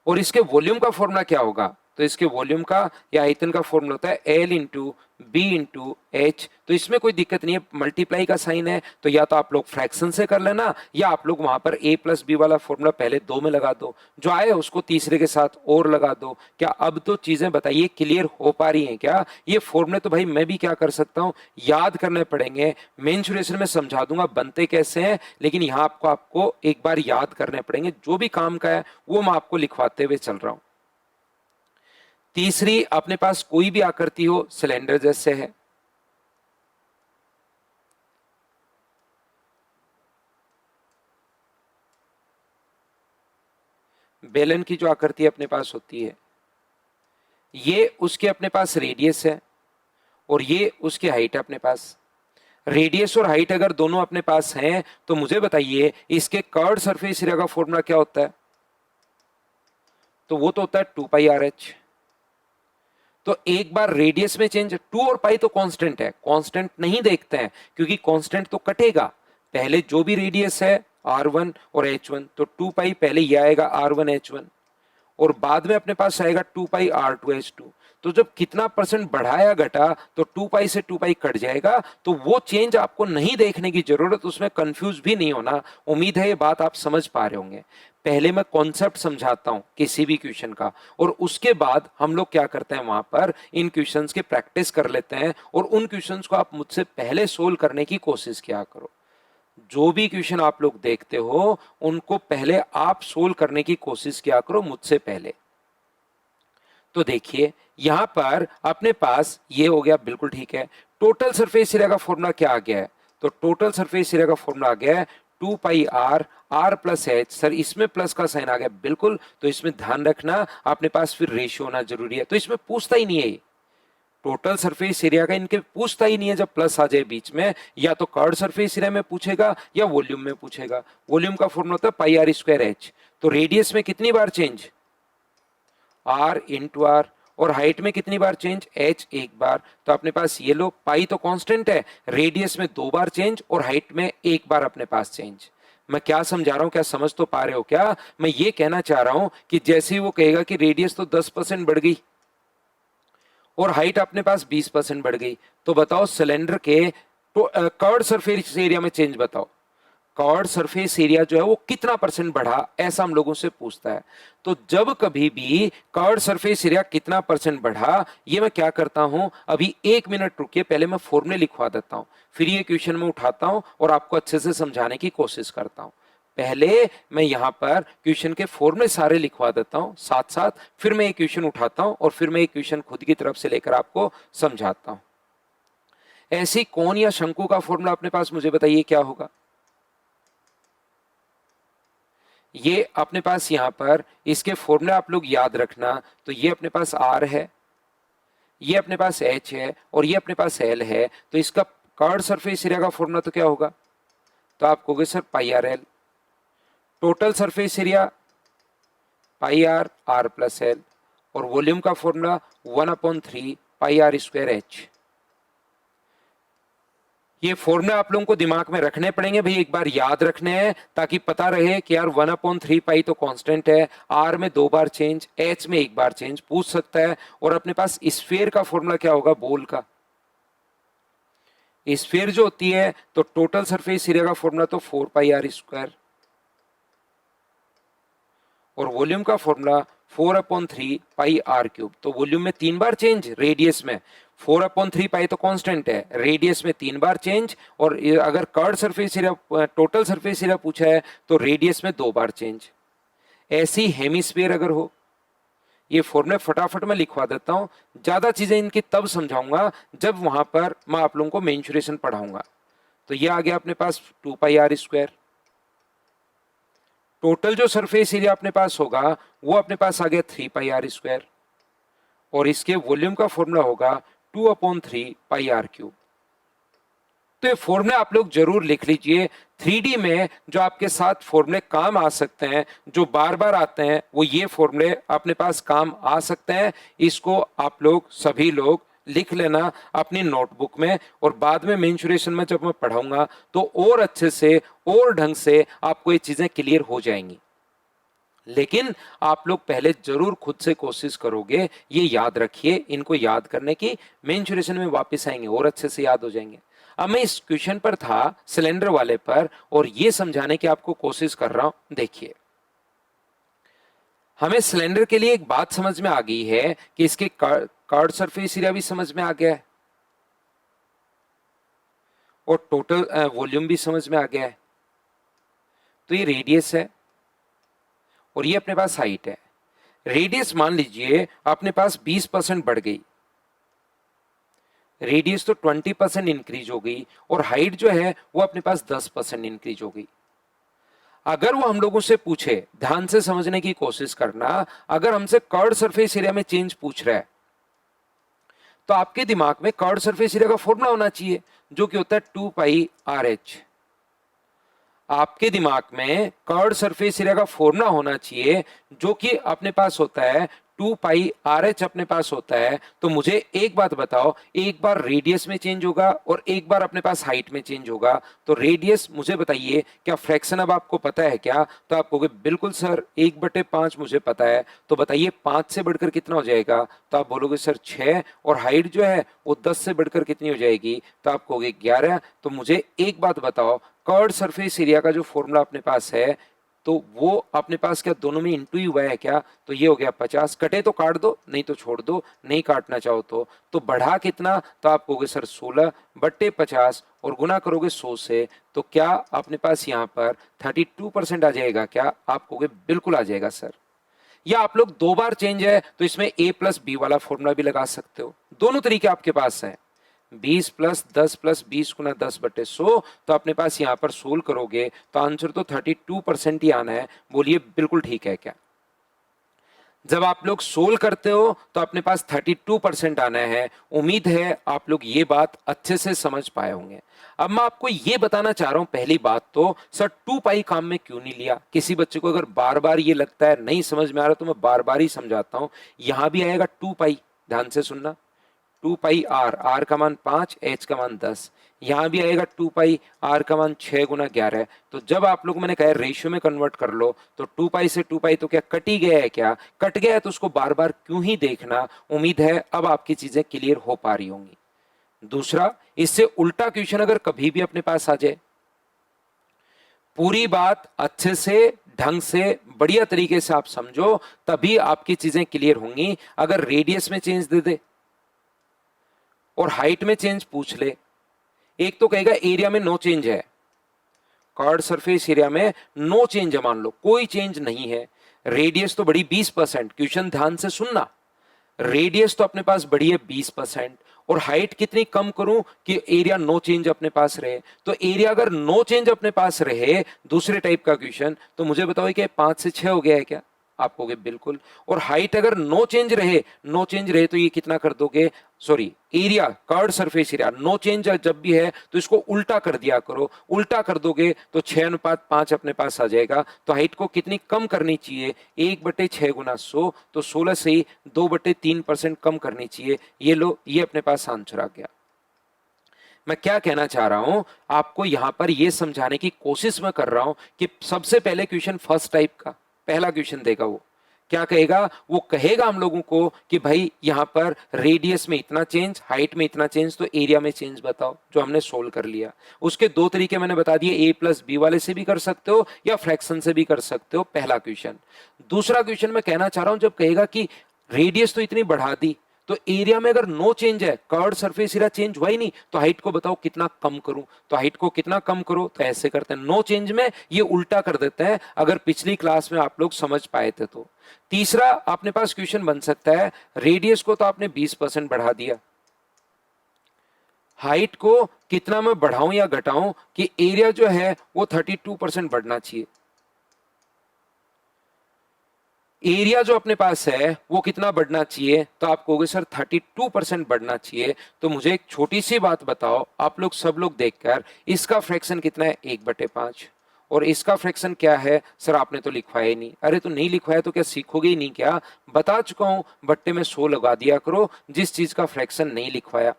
और इसके वॉल्यूम का फॉर्मूला क्या होगा, तो इसके वॉल्यूम का या आयतन का फॉर्मूला होता है L × B × H। तो इसमें कोई दिक्कत नहीं है, मल्टीप्लाई का साइन है तो या तो आप लोग फ्रैक्शन से कर लेना, या आप लोग वहां पर A + B वाला फॉर्मूला पहले 2 में लगा दो, जो आए उसको तीसरे के साथ और लगा दो। क्या अब तो चीजें बताइए क्लियर हो पा रही हैं क्या? ये फॉर्मूले तो भाई मैं भी क्या कर सकता हूँ, याद करने पड़ेंगे, मेंसुरेशन में समझा दूंगा बनते कैसे हैं, लेकिन यहाँ आपको एक बार याद करने पड़ेंगे। जो भी काम का है वो मैं आपको लिखवाते हुए चल रहा हूं। तीसरी, अपने पास कोई भी आकृति हो, सिलेंडर जैसे है, बेलन की जो आकृति अपने पास होती है, ये उसके अपने पास रेडियस है और ये उसकी हाइट है अपने पास। रेडियस और हाइट अगर दोनों अपने पास हैं तो मुझे बताइए इसके कर्व्ड सरफेस एरिया का फॉर्मूला क्या होता है? तो वो तो होता है 2πRh। तो एक बार रेडियस में चेंज, 2 और पाई तो कांस्टेंट है, कांस्टेंट नहीं देखते हैं क्योंकि कांस्टेंट तो कटेगा। पहले जो भी रेडियस है R1 और H1, तो 2 पाई पहले ये आएगा R1 H1 और बाद में अपने पास आएगा 2 पाई R2 H2। तो जब कितना परसेंट बढ़ाया घटा तो 2 पाई से 2 पाई कट जाएगा, तो वो चेंज आपको नहीं देखने की जरूरत, उसमें कंफ्यूज भी नहीं होना। उम्मीद है ये बात आप समझ पा रहे होंगे। पहले मैं कॉन्सेप्ट समझाता हूं किसी भी क्वेश्चन का और उसके बाद हम लोग क्या करते हैं, वहां पर इन क्वेश्चंस की प्रैक्टिस कर लेते हैं और उन क्वेश्चंस को आप मुझसे पहले सोल्व करने की कोशिश किया करो। जो भी क्वेश्चन आप लोग देखते हो उनको पहले आप सोल्व करने की कोशिश किया करो मुझसे पहले। तो देखिए यहां पर अपने पास ये हो गया, बिल्कुल ठीक है। टोटल सरफेस एरिया का फॉर्मूला क्या आ गया है? तो टोटल सरफेस एरिया का फॉर्मूला आ गया है 2 पाई R प्लस H। सर इसमें प्लस का साइन आ गया, बिल्कुल, तो इसमें ध्यान रखना अपने पास फिर रेशियो होना जरूरी है। तो इसमें पूछता ही नहीं है, टोटल सरफेस एरिया का इनके पूछता ही नहीं है। जब प्लस आ जाए बीच में, या तो कर्व्ड सरफेस एरिया में पूछेगा या वॉल्यूम में पूछेगा। वॉल्यूम का फॉर्मूला होता है पाई R स्क्वायर H। तो रेडियस में कितनी बार चेंज? R into R। और हाइट में कितनी बार चेंज? H एक बार। तो अपने पास ये लो, पाई तो कांस्टेंट है, रेडियस में 2 बार चेंज और हाइट में 1 बार अपने पास चेंज। मैं क्या समझा रहा हूं, क्या समझ तो पा रहे हो क्या? मैं ये कहना चाह रहा हूं कि जैसे ही वो कहेगा कि रेडियस तो 10% बढ़ गई और हाइट अपने पास 20% बढ़ गई, तो बताओ सिलेंडर के तो कर्व्ड सरफेस एरिया में चेंज बताओ। कर्व्ड सरफेस एरिया जो है वो कितना परसेंट बढ़ा, ऐसा हम लोगों से पूछता है। तो जब कभी भी कर्व्ड सरफेस एरिया कितना परसेंट बढ़ा, ये मैं क्या करता हूं, अभी 1 मिनट रुकिए, पहले मैं फॉर्मूले लिखवा देता हूं, फिर ये क्वेश्चन में उठाता हूं और आपको अच्छे से समझाने की कोशिश करता हूं। पहले मैं यहां पर क्वेश्चन के फॉर्मूले सारे लिखवा देता हूं साथ साथ, फिर मैं एक क्वेश्चन उठाता हूं और फिर मैं एक क्वेश्चन खुद की तरफ से लेकर आपको समझाता हूं। ऐसी कोण या शंकु का फॉर्मूला अपने पास मुझे बताइए क्या होगा? ये अपने पास यहां पर इसके फॉर्मूले आप लोग याद रखना। तो ये अपने पास R है, ये अपने पास H है और ये अपने पास L है। तो इसका कर्व्ड सरफेस एरिया का फॉर्मूला तो क्या होगा? तो आप कहोगे sir pi R L. Total surface area pi R R plus L और वॉल्यूम का formula 1/3 pi R square H। ये फॉर्मूला आप लोगों को दिमाग में रखने पड़ेंगे भाई, एक बार याद रखने हैं ताकि पता रहे कि यार 1/3 पाई तो कांस्टेंट है, R में 2 बार चेंज, H में 1 बार चेंज पूछ सकता है। और अपने पास स्फीयर का फॉर्मूला क्या होगा? बॉल का स्फीयर जो होती है, तो टोटल सरफेस एरिया का फॉर्मूला तो 4 पाई R स्क्वायर और वॉल्यूम का फॉर्मूला 4/3 पाई R क्यूब। तो वॉल्यूम में 3 बार चेंज, रेडियस में 4/3 पाई तो कांस्टेंट है, रेडियस में 3 बार चेंज। और अगर curved surface area total surface area पूछा है तो रेडियस में 2 बार चेंज। ऐसी हेमिस्फीयर अगर हो, ये फॉर्मूले फटाफट मैं लिखवा देता हूं, ज्यादा चीजें इनकी तब समझाऊंगा जब वहां पर मैं आप लोगों को मेंसुरेशन पढ़ाऊंगा। तो ये आ गया अपने पास 2 पाई R स्क्वायर। टोटल जो सरफेस एरिया अपने पास होगा वो अपने पास आ गया 3 पाई R स्क्वायर और इसके वॉल्यूम का फॉर्मूला होगा 2/3 पाई R क्यूब। तो ये फॉर्मूले आप लोग जरूर लिख लीजिए। 3D में जो आपके साथ फॉर्मूले काम आ सकते हैं, जो बार बार आते हैं, वो ये फॉर्मूले अपने पास काम आ सकते हैं। इसको आप लोग सभी लोग लिख लेना अपनी नोटबुक में और बाद में मेंसुरेशन में जब मैं पढ़ाऊंगा तो और अच्छे से और ढंग से आपको ये चीजें क्लियर हो जाएंगी। लेकिन आप लोग पहले जरूर खुद से कोशिश करोगे, ये याद रखिए, इनको याद करने की, मेंसुरेशन में वापस आएंगे और अच्छे से याद हो जाएंगे। अब मैं इस क्वेश्चन पर था सिलेंडर वाले पर और ये समझाने की आपको कोशिश कर रहा हूं। देखिए हमें सिलेंडर के लिए एक बात समझ में आ गई है कि इसके कर्व्ड सरफेस एरिया भी समझ में आ गया है और टोटल वॉल्यूम भी समझ में आ गया है। तो ये रेडियस है और ये अपने पास हाइट है। रेडियस मान लीजिए अपने पास 20% बढ़ गई, रेडियस तो 20% इंक्रीज हो गई और हाइट जो है वो अपने पास 10% इंक्रीज हो गई। अगर वो हम लोगों से पूछे, ध्यान से समझने की कोशिश करना, अगर हमसे कर्व्ड सरफेस एरिया में चेंज पूछ रहा है तो आपके दिमाग में कर्व्ड सरफेस एरिया का फॉर्मूला होना चाहिए जो कि होता है 2 पाई आर एच। आपके दिमाग में कर्व्ड सरफेस एरिया का फॉर्मूला होना चाहिए जो कि अपने पास होता है 2 पाई आर एच अपने पास होता है। तो मुझे एक बात बताओ, एक बार रेडियस में चेंज होगा और एक बार अपने पास हाइट में चेंज होगा। तो रेडियस मुझे बताइए, क्या फ्रैक्शन अब आपको पता है क्या? तो आप कहोगे बिल्कुल सर 1/5 मुझे पता है। तो बताइए 5 से बढ़कर कितना हो जाएगा? तो आप बोलोगे सर 6। और हाइट जो है वो 10 से बढ़कर कितनी हो जाएगी? तो आप कहोगे 11। तो मुझे एक बात बताओ, कर्व्ड सरफेस एरिया का जो फॉर्मूला अपने पास है तो वो अपने पास क्या दोनों में इंटू ही हुआ है क्या? तो ये हो गया 50। कटे तो काट दो, नहीं तो छोड़ दो, नहीं काटना चाहो तो बढ़ा कितना? तो आप कहोगे सर 16/50 और गुना करोगे 100 से, तो क्या अपने पास यहाँ पर 32% आ जाएगा क्या? आप कहोगे बिल्कुल आ जाएगा सर। या आप लोग 2 बार चेंज है तो इसमें a प्लस बी वाला फॉर्मूला भी लगा सकते हो। दोनों तरीके आपके पास है। 20 प्लस 10 प्लस 20 गुना 10/100। तो अपने पास यहां पर सोल्व करोगे तो आंसर तो 32% ही आना है। बोलिए बिल्कुल ठीक है क्या? जब आप लोग सोल्व करते हो तो अपने पास 32% आना है। उम्मीद है आप लोग ये बात अच्छे से समझ पाए होंगे। अब मैं आपको ये बताना चाह रहा हूं, पहली बात तो सर 2 पाई काम में क्यों नहीं लिया? किसी बच्चे को अगर बार बार ये लगता है नहीं समझ में आ रहा तो मैं बार बार ही समझाता हूं। यहां भी आएगा 2 पाई, ध्यान से सुनना। 2 पाई आर, आर का मान 5, एच का मान 10। यहां भी आएगा 2 पाई आर का मान 6 गुना 11। तो जब आप लोग मैंने कहा रेशियो में कन्वर्ट कर लो तो 2 पाई से 2 पाई तो क्या कट ही गया है क्या? कट गया है तो उसको बार बार क्यों ही देखना। उम्मीद है अब आपकी चीजें क्लियर हो पा रही होंगी। दूसरा, इससे उल्टा क्वेश्चन अगर कभी भी अपने पास आ जाए, पूरी बात अच्छे से ढंग से बढ़िया तरीके से आप समझो तभी आपकी चीजें क्लियर होंगी। अगर रेडियस में चेंज दे दे और हाइट में चेंज पूछ ले, एक तो कहेगा एरिया में नो चेंज है, कर्व्ड सरफेस एरिया में नो चेंज है, मान लो कोई चेंज नहीं है। रेडियस तो बढ़ी 20%, क्वेश्चन ध्यान से सुनना। रेडियस तो अपने पास बढ़ी है 20% और हाइट कितनी कम करूं कि एरिया नो चेंज अपने पास रहे? तो एरिया अगर नो चेंज अपने पास रहे, दूसरे टाइप का क्वेश्चन, तो मुझे बताओ कि 5 से 6 हो गया है क्या? आप कहोगे बिल्कुल। और हाइट अगर नो चेंज रहे, नो चेंज रहे तो ये कितना कर दोगे? Sorry, area curved surface area no change जब भी है तो इसको उल्टा कर दिया करो। उल्टा कर दोगे तो 6:5 अपने पास आ जाएगा। तो हाइट को कितनी कम करनी चाहिए? 1/6 गुना 100, तो 16 से ही 2/3% कम करनी चाहिए। ये लो, ये अपने पास आंसर आ गया। मैं क्या कहना चाह रहा हूं, आपको यहां पर यह समझाने की कोशिश मैं कर रहा हूं कि सबसे पहले क्वेश्चन फर्स्ट टाइप का पहला क्वेश्चन देगा, वो क्या कहेगा? वो कहेगा हम लोगों को कि भाई यहां पर रेडियस में इतना चेंज, हाइट में इतना चेंज, तो एरिया में चेंज बताओ, जो हमने सोल्व कर लिया। उसके 2 तरीके मैंने बता दिए, a प्लस बी वाले से भी कर सकते हो या फ्रैक्शन से भी कर सकते हो, पहला क्वेश्चन। दूसरा क्वेश्चन मैं कहना चाह रहा हूं, जब कहेगा कि रेडियस तो इतनी बढ़ा दी तो एरिया में अगर नो चेंज है, कर्व्ड सरफेस एरिया चेंज हुआ ही नहीं, तो हाइट को बताओ कितना कम करूं? तो हाइट को कितना कम करो? तो ऐसे करते हैं, नो चेंज में ये उल्टा कर देते हैं, अगर पिछली क्लास में आप लोग समझ पाए थे तो। तीसरा अपने पास क्वेश्चन बन सकता है, रेडियस को तो आपने 20% बढ़ा दिया, हाइट को कितना मैं बढ़ाऊं या घटाऊं कि एरिया जो है वो 32% बढ़ना चाहिए। एरिया जो अपने पास है वो कितना बढ़ना चाहिए? तो आप कहोगे सर 32% बढ़ना चाहिए। तो मुझे एक छोटी सी बात बताओ, आप लोग सब लोग देखकर, इसका फ्रैक्शन कितना है? 1/5। और इसका फ्रैक्शन क्या है? सर आपने तो लिखवाया ही नहीं। अरे तो नहीं लिखवाया तो क्या सीखोगे ही नहीं क्या? बता चुका हूं, बट्टे में 100 लगा दिया करो जिस चीज का फ्रैक्शन नहीं लिखवाया।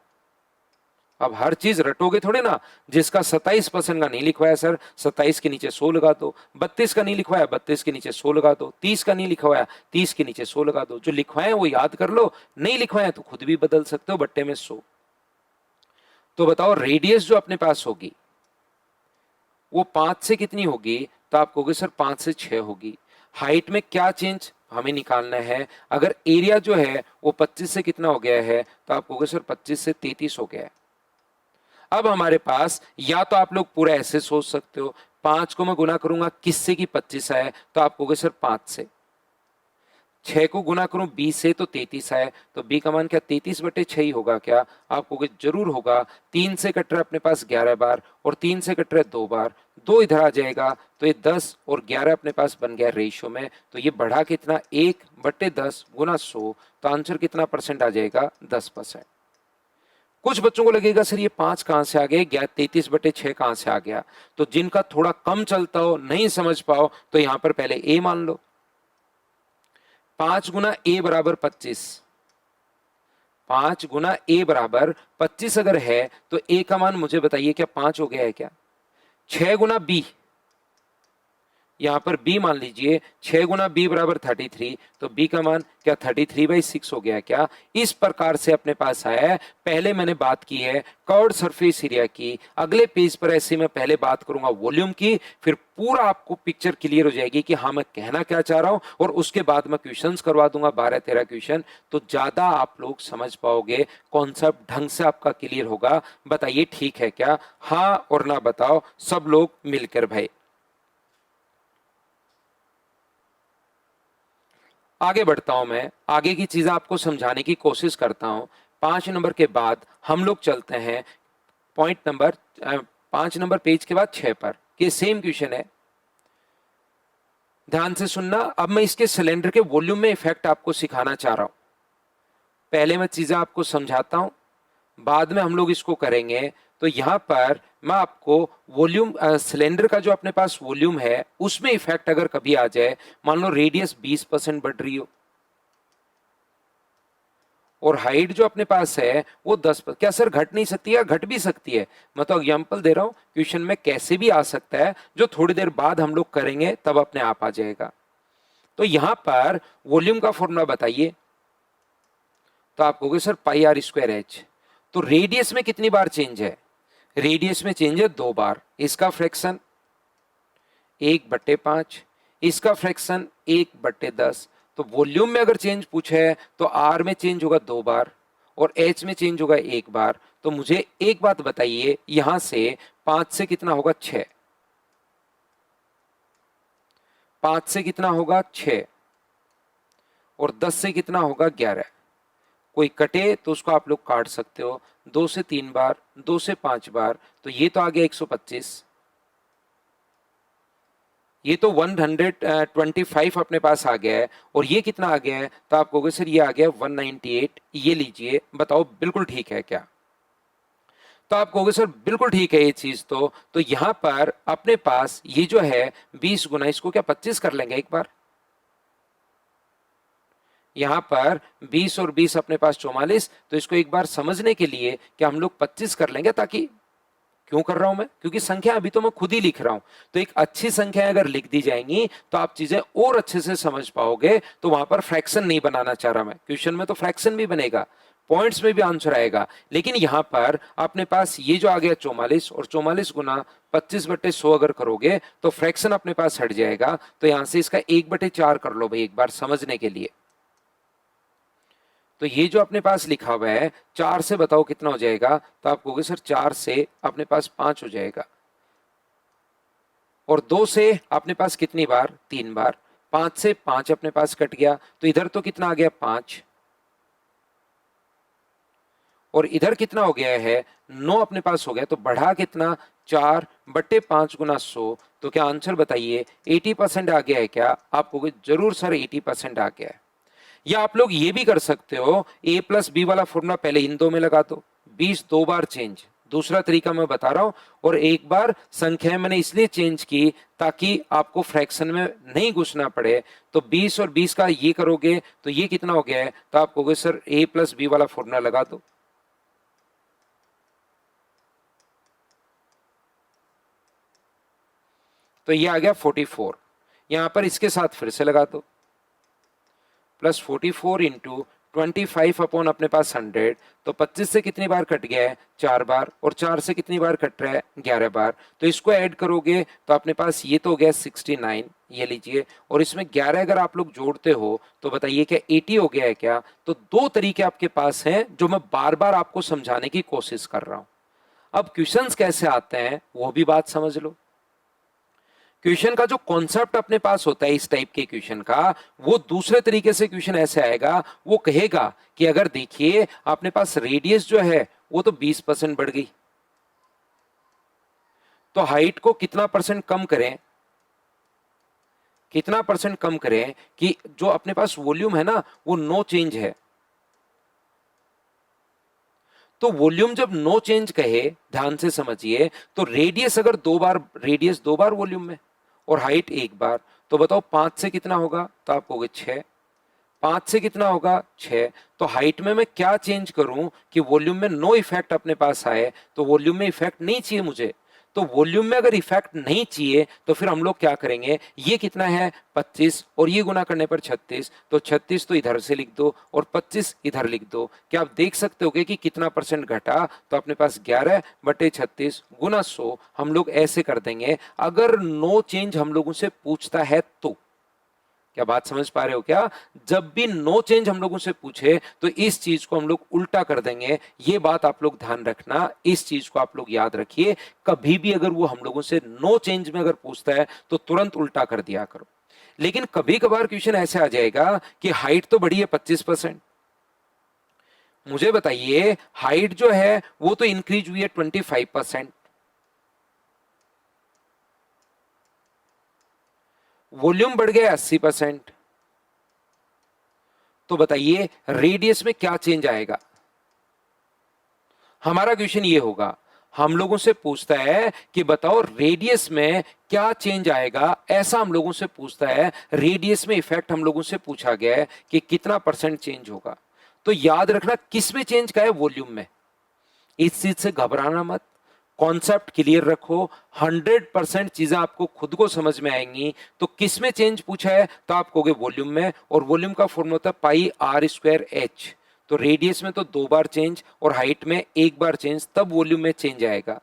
अब हर चीज रटोगे थोड़े ना। जिसका 27% का नहीं लिखवाया, सर 27 के नीचे 100 लगा दो। 32 का नहीं लिखवाया, 32 के नीचे 100 लगा दो। 30 का नहीं लिखवाया, 30 के नीचे 100 लगा दो। जो लिखवाए वो याद कर लो, नहीं लिखवाए तो खुद भी बदल सकते हो, बट्टे में 100। तो बताओ रेडियस जो अपने पास होगी वो 5 से कितनी होगी? तो आप कहोगे सर 5 से 6 होगी। हाइट में क्या चेंज हमें निकालना है? अगर एरिया जो है वो 25 से कितना हो गया है? तो आप कहोगे सर 25 से 33 हो गया है। अब हमारे पास या तो आप लोग पूरा ऐसे सोच सकते हो, 5 को मैं गुना करूंगा किससे कि 25 आए, तो आप कहोगे सर 5 से। 6 को गुना करूं 20 से तो 33 आए, तो b का मान क्या 33/6 ही होगा क्या? आप कहोगे जरूर होगा। 3 से कट रहा है अपने पास 11 बार और 3 से कट रहा है 2 बार, 2 इधर आ जाएगा तो ये 10 और 11 अपने पास बन गया रेशियो में, तो ये बढ़ा कितना 1/10 गुना 100, तो आंसर कितना परसेंट आ जाएगा 10%। कुछ बच्चों को लगेगा सर ये 5 कहां से आ गए, 33/6 कहां से आ गया? तो जिनका थोड़ा कम चलता हो, नहीं समझ पाओ, तो यहां पर पहले a मान लो। 5 गुना a बराबर 25, 5 गुना a बराबर 25 अगर है तो a का मान मुझे बताइए क्या 5 हो गया है क्या? 6 गुना b, यहां पर b मान लीजिए, 6 गुना b बराबर 33, तो b का मान क्या 33/6 हो गया क्या? इस प्रकार से अपने पास आया है। पहले मैंने बात की है कर्व्ड सरफेस एरिया की, अगले पेज पर ऐसे मैं पहले बात करूंगा वॉल्यूम की, फिर पूरा आपको पिक्चर क्लियर हो जाएगी कि हाँ मैं कहना क्या चाह रहा हूं, और उसके बाद मैं क्वेश्चंस करवा दूंगा 12-13 क्वेश्चन, तो ज्यादा आप लोग समझ पाओगे, कॉन्सेप्ट ढंग से आपका क्लियर होगा। बताइए ठीक है क्या? हाँ और ना बताओ सब लोग मिलकर भाई। आगे बढ़ता हूं मैं, आगे की चीजें आपको समझाने की कोशिश करता हूं। 5 नंबर के बाद हम लोग चलते हैं पॉइंट नंबर 5 नंबर पेज के बाद 6 पर, ये सेम क्वेश्चन है, ध्यान से सुनना। अब मैं इसके सिलेंडर के वॉल्यूम में इफेक्ट आपको सिखाना चाह रहा हूं। पहले मैं चीजें आपको समझाता हूं, बाद में हम लोग इसको करेंगे। तो यहां पर मैं आपको वॉल्यूम, सिलेंडर का जो अपने पास वॉल्यूम है उसमें इफेक्ट अगर कभी आ जाए, मान लो रेडियस 20% बढ़ रही हो और हाइट जो अपने पास है वो 10%, क्या सर घट नहीं सकती है? घट भी सकती है। मैं तो एग्जांपल दे रहा हूं, क्वेश्चन में कैसे भी आ सकता है, जो थोड़ी देर बाद हम लोग करेंगे तब अपने आप आ जाएगा। तो यहां पर वॉल्यूम का फॉर्मूला बताइए, तो आप कहोगे सर πr²h। तो रेडियस में कितनी बार चेंज है? रेडियस में चेंज है 2 बार। इसका फ्रैक्शन 1/5, इसका फ्रैक्शन 1/10। तो वॉल्यूम में अगर चेंज पूछा है तो आर में चेंज होगा 2 बार और एच में चेंज होगा 1 बार। तो मुझे एक बात बताइए, यहां से 5 से कितना होगा 6, 5 से कितना होगा 6 और 10 से कितना होगा 11। कोई कटे तो उसको आप लोग काट सकते हो, 2 से 3 बार, 2 से 5 बार, तो ये तो आ गया 125, ये तो 125 अपने पास आ गया है, और ये कितना आ गया है? तो आप कहोगे सर ये आ गया 198, ये लीजिए, बताओ बिल्कुल ठीक है क्या? तो आप कहोगे सर बिल्कुल ठीक है ये चीज। तो यहां पर अपने पास ये जो है 20 गुना, इसको क्या 25 कर लेंगे एक बार? यहां पर 20 और 20 अपने पास 44, तो इसको एक बार समझने के लिए क्या हम लोग 25 कर लेंगे, ताकि, क्यों कर रहा हूं मैं? क्योंकि संख्या अभी तो मैं खुद ही लिख रहा हूं, तो एक अच्छी संख्या अगर लिख दी जाएंगी तो आप चीजें और अच्छे से समझ पाओगे। तो वहां पर फ्रैक्शन नहीं बनाना चाह रहा मैं, क्वेश्चन में तो फ्रैक्शन भी बनेगा, पॉइंट्स में भी आंसर आएगा, लेकिन यहां पर अपने पास ये जो आ गया 44, और 44 गुना 25/100 अगर करोगे तो फ्रैक्शन अपने पास हट जाएगा। तो यहां से इसका 1/4 कर लो भाई एक बार समझने के लिए। तो ये जो अपने पास लिखा हुआ है 4 से बताओ कितना हो जाएगा? तो आप कहोगे सर 4 से अपने पास 5 हो जाएगा, और 2 से अपने पास कितनी बार? 3 बार। 5 से 5 अपने पास कट गया, तो इधर तो कितना आ गया 5, और इधर कितना हो गया है 9 अपने पास हो गया, तो बढ़ा कितना 4/5 गुना 100। तो क्या आंसर बताइए 80% आ गया है क्या? आप कहोगे जरूर सर 80% आ गया है। या आप लोग ये भी कर सकते हो, a+b वाला फॉर्मूला पहले इन दो में लगा दो, 20 2 बार चेंज, दूसरा तरीका मैं बता रहा हूं, और एक बार संख्याएं मैंने इसलिए चेंज की ताकि आपको फ्रैक्शन में नहीं घुसना पड़े। तो 20 और 20 का ये करोगे तो ये कितना हो गया है? तो आप कहोगे सर a+b वाला फॉर्मूला लगा दो, तो ये आ गया 44। यहां पर इसके साथ फिर से लगा दो, +44 इंटू 25 अपॉन अपने पास 100, तो 25 से कितनी बार कट गया है? 4 बार, और 4 से कितनी बार कट रहा है? 11 बार। तो इसको ऐड करोगे तो अपने पास ये तो हो गया 69, ये लीजिए, और इसमें 11 अगर आप लोग जोड़ते हो तो बताइए क्या 80 हो गया है क्या? तो दो तरीके आपके पास हैं जो मैं बार बार आपको समझाने की कोशिश कर रहा हूं। अब क्वेश्चंस कैसे आते हैं वो भी बात समझ लो। क्वेश्चन का जो कॉन्सेप्ट अपने पास होता है इस टाइप के क्वेश्चन का, वो दूसरे तरीके से क्वेश्चन ऐसे आएगा, वो कहेगा कि अगर देखिए अपने पास रेडियस जो है वो तो 20% बढ़ गई, तो हाइट को कितना परसेंट कम करें, कितना परसेंट कम करें कि जो अपने पास वॉल्यूम है ना वो नो चेंज है। तो वॉल्यूम जब नो चेंज कहे, ध्यान से समझिए, तो रेडियस अगर दो बार, रेडियस दो बार वॉल्यूम में और हाइट एक बार, तो बताओ 5 से कितना होगा, तो आप कहोगे 6। 5 से कितना होगा, 6। तो हाइट में मैं क्या चेंज करूं कि वॉल्यूम में नो इफेक्ट अपने पास आए, तो वॉल्यूम में इफेक्ट नहीं चाहिए मुझे। तो वॉल्यूम में अगर इफेक्ट नहीं चाहिए तो फिर हम लोग क्या करेंगे, ये कितना है 25 और ये गुना करने पर 36, तो 36 तो इधर से लिख दो और 25 इधर लिख दो। क्या आप देख सकते हो कि कितना परसेंट घटा, तो अपने पास 11/36 गुना 100 हम लोग ऐसे कर देंगे अगर नो चेंज हम लोगों से पूछता है तो। क्या बात समझ पा रहे हो क्या? जब भी नो चेंज हम लोगों से पूछे तो इस चीज को हम लोग उल्टा कर देंगे। ये बात आप लोग ध्यान रखना, इस चीज को आप लोग याद रखिए। कभी भी अगर वो हम लोगों से नो चेंज में अगर पूछता है तो तुरंत उल्टा कर दिया करो। लेकिन कभी कभार क्वेश्चन ऐसे आ जाएगा कि हाइट तो बढ़ी है 25%, मुझे बताइए हाइट जो है वो तो इंक्रीज हुई है 25%, वॉल्यूम बढ़ गया 80%, तो बताइए रेडियस में क्या चेंज आएगा। हमारा क्वेश्चन ये होगा, हम लोगों से पूछता है कि बताओ रेडियस में क्या चेंज आएगा, ऐसा हम लोगों से पूछता है। रेडियस में इफेक्ट हम लोगों से पूछा गया है कि कितना परसेंट चेंज होगा। तो याद रखना किस में चेंज का है, वॉल्यूम में। इस चीज से घबराना मत, कॉन्सेप्ट क्लियर रखो, 100% चीजें आपको खुद को समझ में आएंगी। तो किस में चेंज पूछा है, तो आप कहोगे वॉल्यूम में, और वॉल्यूम का फॉर्मूला होता है पाई आर स्क्वायर एच। तो रेडियस में तो 2 बार चेंज और हाइट में 1 बार चेंज, तब वॉल्यूम में चेंज आएगा।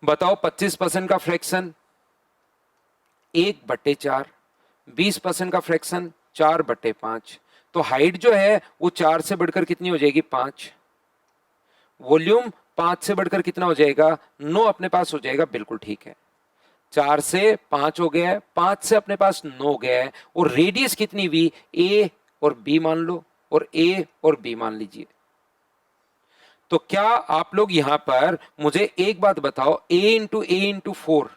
बताओ 25% का फ्रैक्शन 1/4, 20% का फ्रैक्शन 4/5, तो हाइट जो है वो 4 से बढ़कर कितनी हो जाएगी, 5। वॉल्यूम 5 से बढ़कर कितना हो जाएगा, 9 अपने पास हो जाएगा, बिल्कुल ठीक है। 4 से 5 हो गया है, 5 से अपने पास 9 हो गया है, और रेडियस कितनी हुई, ए और बी मान लो, और ए और बी मान लीजिए। तो क्या आप लोग यहां पर मुझे एक बात बताओ, a × 4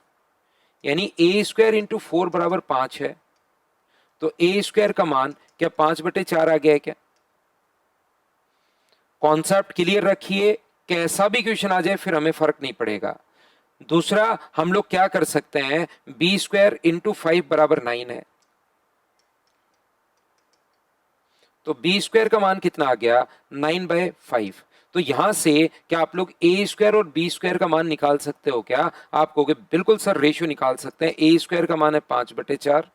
यानी a² × 4 बराबर 5 है, तो a² का मान क्या 5/4 आ गया है क्या? कॉन्सेप्ट क्लियर रखिए, कैसा भी क्वेश्चन आ जाए फिर हमें फर्क नहीं पड़ेगा। दूसरा हम लोग क्या कर सकते हैं, b² × 5 बराबर 9 है, तो b² का मान कितना आ गया, 9/5। तो यहां से क्या आप लोग a² और b² का मान निकाल सकते हो क्या? आप कहोगे बिल्कुल सर, रेशियो निकाल सकते हैं। a² का मान है 5/4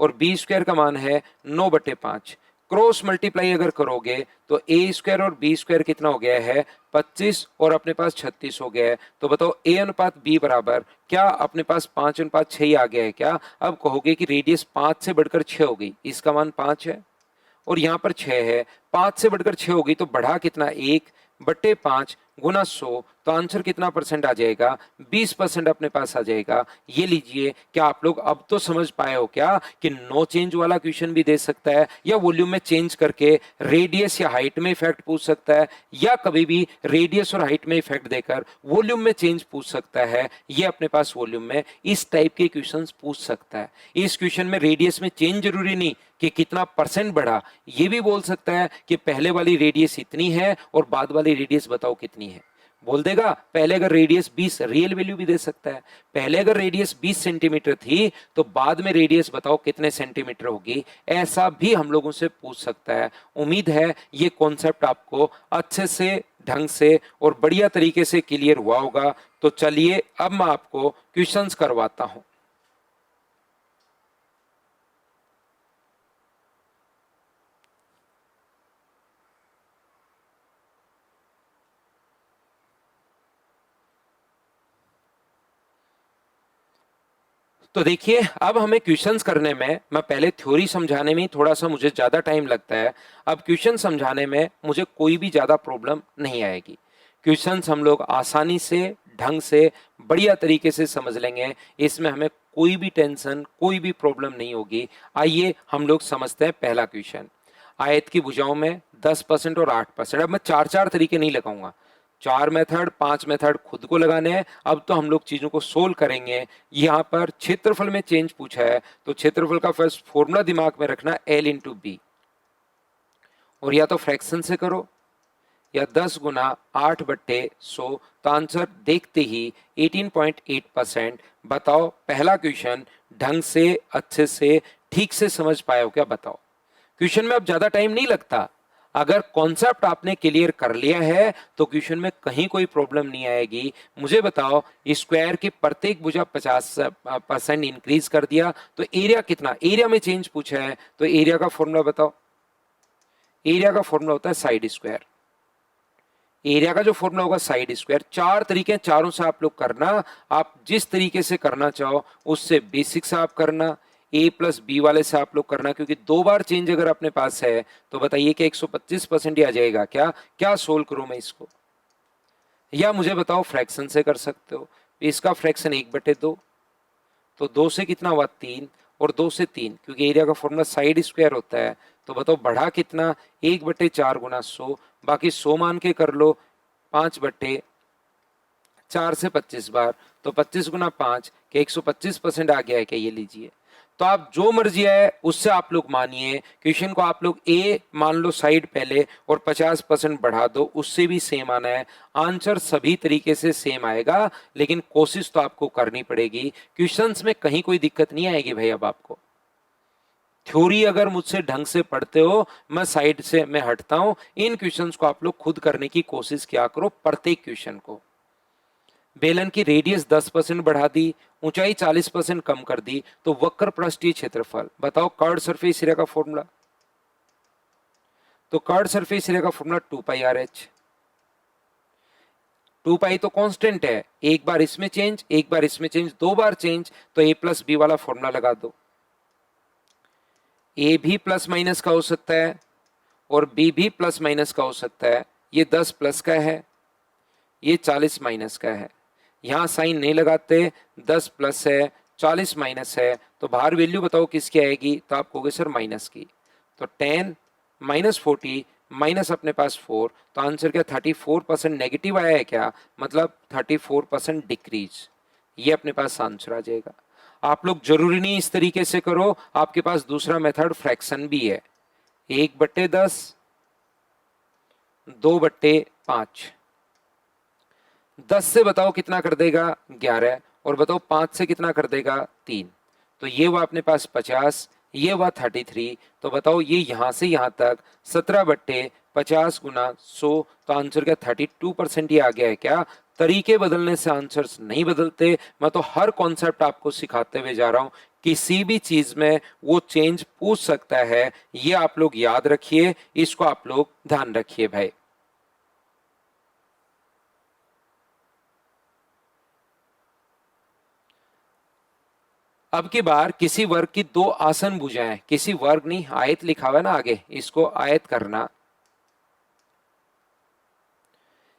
और b² का मान है 9/5। क्रॉस मल्टीप्लाई अगर करोगे तो a² और b² कितना हो गया है, 25, और अपने पास 36 हो गया है। तो बताओ a/b बराबर क्या अपने पास 5/6 ही आ गया है क्या? अब कहोगे कि रेडियस 5 से बढ़कर 6 हो गई, इसका मान 5 है और यहां पर 6 है, 5 से बढ़कर 6 हो गई, तो बढ़ा कितना, 1/5 गुना 100, तो आंसर कितना परसेंट आ जाएगा, 20% अपने पास आ जाएगा। ये लीजिए, क्या आप लोग अब तो समझ पाए हो क्या कि नो चेंज वाला क्वेश्चन भी दे सकता है, या वॉल्यूम में चेंज करके रेडियस या हाइट में इफेक्ट पूछ सकता है, या कभी भी रेडियस और हाइट में इफेक्ट देकर वॉल्यूम में चेंज पूछ सकता है। ये अपने पास वॉल्यूम में इस टाइप के क्वेश्चंस पूछ सकता है। इस क्वेश्चन में रेडियस में चेंज जरूरी नहीं कि कितना परसेंट बढ़ा, ये भी बोल सकता है कि पहले वाली रेडियस इतनी है और बाद वाली रेडियस बताओ कितनी है। बोल देगा पहले अगर रेडियस 20, रियल वैल्यू भी दे सकता है, पहले अगर रेडियस 20 सेंटीमीटर थी तो बाद में रेडियस बताओ कितने सेंटीमीटर होगी, ऐसा भी हम लोगों से पूछ सकता है। उम्मीद है ये कॉन्सेप्ट आपको अच्छे से, ढंग से और बढ़िया तरीके से क्लियर हुआ होगा। तो चलिए अब मैं आपको क्वेश्चंस करवाता हूं। तो देखिए अब हमें क्वेश्चंस करने में, मैं पहले थ्योरी समझाने में ही थोड़ा सा मुझे ज़्यादा टाइम लगता है, अब क्वेश्चन समझाने में मुझे कोई भी ज़्यादा प्रॉब्लम नहीं आएगी। क्वेश्चंस हम लोग आसानी से, ढंग से बढ़िया तरीके से समझ लेंगे, इसमें हमें कोई भी टेंशन, कोई भी प्रॉब्लम नहीं होगी। आइए हम लोग समझते हैं पहला क्वेश्चन। आयत की भुजाओं में 10% और 8%। अब मैं चार चार तरीके नहीं लगाऊंगा, 4 मेथड 5 मेथड खुद को लगाने हैं। अब तो हम लोग चीजों को सोल्व करेंगे। यहाँ पर क्षेत्रफल में चेंज पूछा है, तो क्षेत्रफल का फर्स्ट फॉर्मूला दिमाग में रखना, L इंटू बी, और या तो फ्रैक्शन से करो या 10 गुना 8/100, तो आंसर देखते ही 18.8%। बताओ पहला क्वेश्चन ढंग से, अच्छे से, ठीक से समझ पाए हो क्या? बताओ। क्वेश्चन में अब ज्यादा टाइम नहीं लगता। अगर कॉन्सेप्ट आपने क्लियर कर लिया है तो क्वेश्चन में कहीं कोई प्रॉब्लम नहीं आएगी। मुझे बताओ, स्क्वायर की प्रत्येक भुजा 50% इंक्रीज कर दिया तो एरिया कितना? एरिया में चेंज पूछा है, तो एरिया का फॉर्मूला बताओ। एरिया का फॉर्मूला होता है साइड स्क्वायर। एरिया का जो फॉर्मूला होगा साइड स्क्वायर। चार तरीके, चारों से आप लोग करना, आप जिस तरीके से करना चाहो उससे। बेसिक से आप करना, a प्लस बी वाले से आप लोग करना, क्योंकि दो बार चेंज अगर अपने पास है तो बताइए कि 125% ही आ जाएगा क्या? क्या सोल्व करूं मैं इसको? या मुझे बताओ फ्रैक्शन से कर सकते हो। इसका फ्रैक्शन 1/2, तो 2 से कितना हुआ? 3, और 2 से 3, क्योंकि एरिया का फॉर्मूला साइड स्क्वायर होता है। तो बताओ बढ़ा कितना? 1/4 गुना 100, बाकी 100 मान के कर लो, 5/4 से 25 बार, तो 25 गुना 5 के 125% आ गया है क्या? ये लीजिए। तो आप जो मर्जी है उससे आप लोग मानिए। क्वेश्चन को आप लोग ए मान लो साइड पहले और 50% बढ़ा दो, उससे भी सेम आना है। आंसर सभी तरीके से सेम आएगा, लेकिन कोशिश तो आपको करनी पड़ेगी। क्वेश्चंस में कहीं कोई दिक्कत नहीं आएगी भाई। अब आपको थ्योरी अगर मुझसे ढंग से पढ़ते हो, मैं साइड से मैं हटता हूं। इन क्वेश्चंस को आप लोग खुद करने की कोशिश किया करो, प्रत्येक क्वेश्चन को। बेलन की रेडियस 10% बढ़ा दी, ऊंचाई 40% कम कर दी, तो वक्र पृष्ठीय क्षेत्रफल बताओ। कर्ड सरफेस एरिया का फॉर्मूला, तो कर्ड सरफेस एरिया का फॉर्मूला 2πr/h। 2π तो कांस्टेंट है, एक बार इसमें चेंज, एक बार इसमें चेंज, दो बार चेंज, तो a प्लस बी वाला फॉर्मूला लगा दो। a भी प्लस माइनस का हो सकता है और b भी प्लस माइनस का हो सकता है। ये 10 प्लस का है, ये 40 माइनस का है। यहां साइन नहीं लगाते, 10 प्लस है 40 माइनस है, तो बाहर वैल्यू बताओ किसकी आएगी? तो आप कहोगे सर माइनस की। तो 10 माइनस 40 माइनस अपने पास 4, तो आंसर क्या? 34% नेगेटिव आया है क्या? मतलब 34% डिक्रीज। ये अपने पास आंसर आ जाएगा। आप लोग जरूरी नहीं इस तरीके से करो, आपके पास दूसरा मेथड फ्रैक्शन भी है। 1/10, 2/5। 10 से बताओ कितना कर देगा? 11, और बताओ 5 से कितना कर देगा? 3। तो ये हुआ अपने पास 50, ये हुआ 33। तो बताओ ये यहां से यहां तक 17/50 गुना 100, तो आंसर क्या? 32% ही आ गया है क्या? तरीके बदलने से आंसर्स नहीं बदलते। मैं तो हर कॉन्सेप्ट आपको सिखाते हुए जा रहा हूं, किसी भी चीज में वो चेंज पूछ सकता है। ये आप लोग याद रखिए, इसको आप लोग ध्यान रखिए भाई। अब की बार किसी वर्ग की दो आसन भुजाएं, किसी वर्ग नहीं, आयत लिखा हुआ है ना आगे, इसको आयत करना।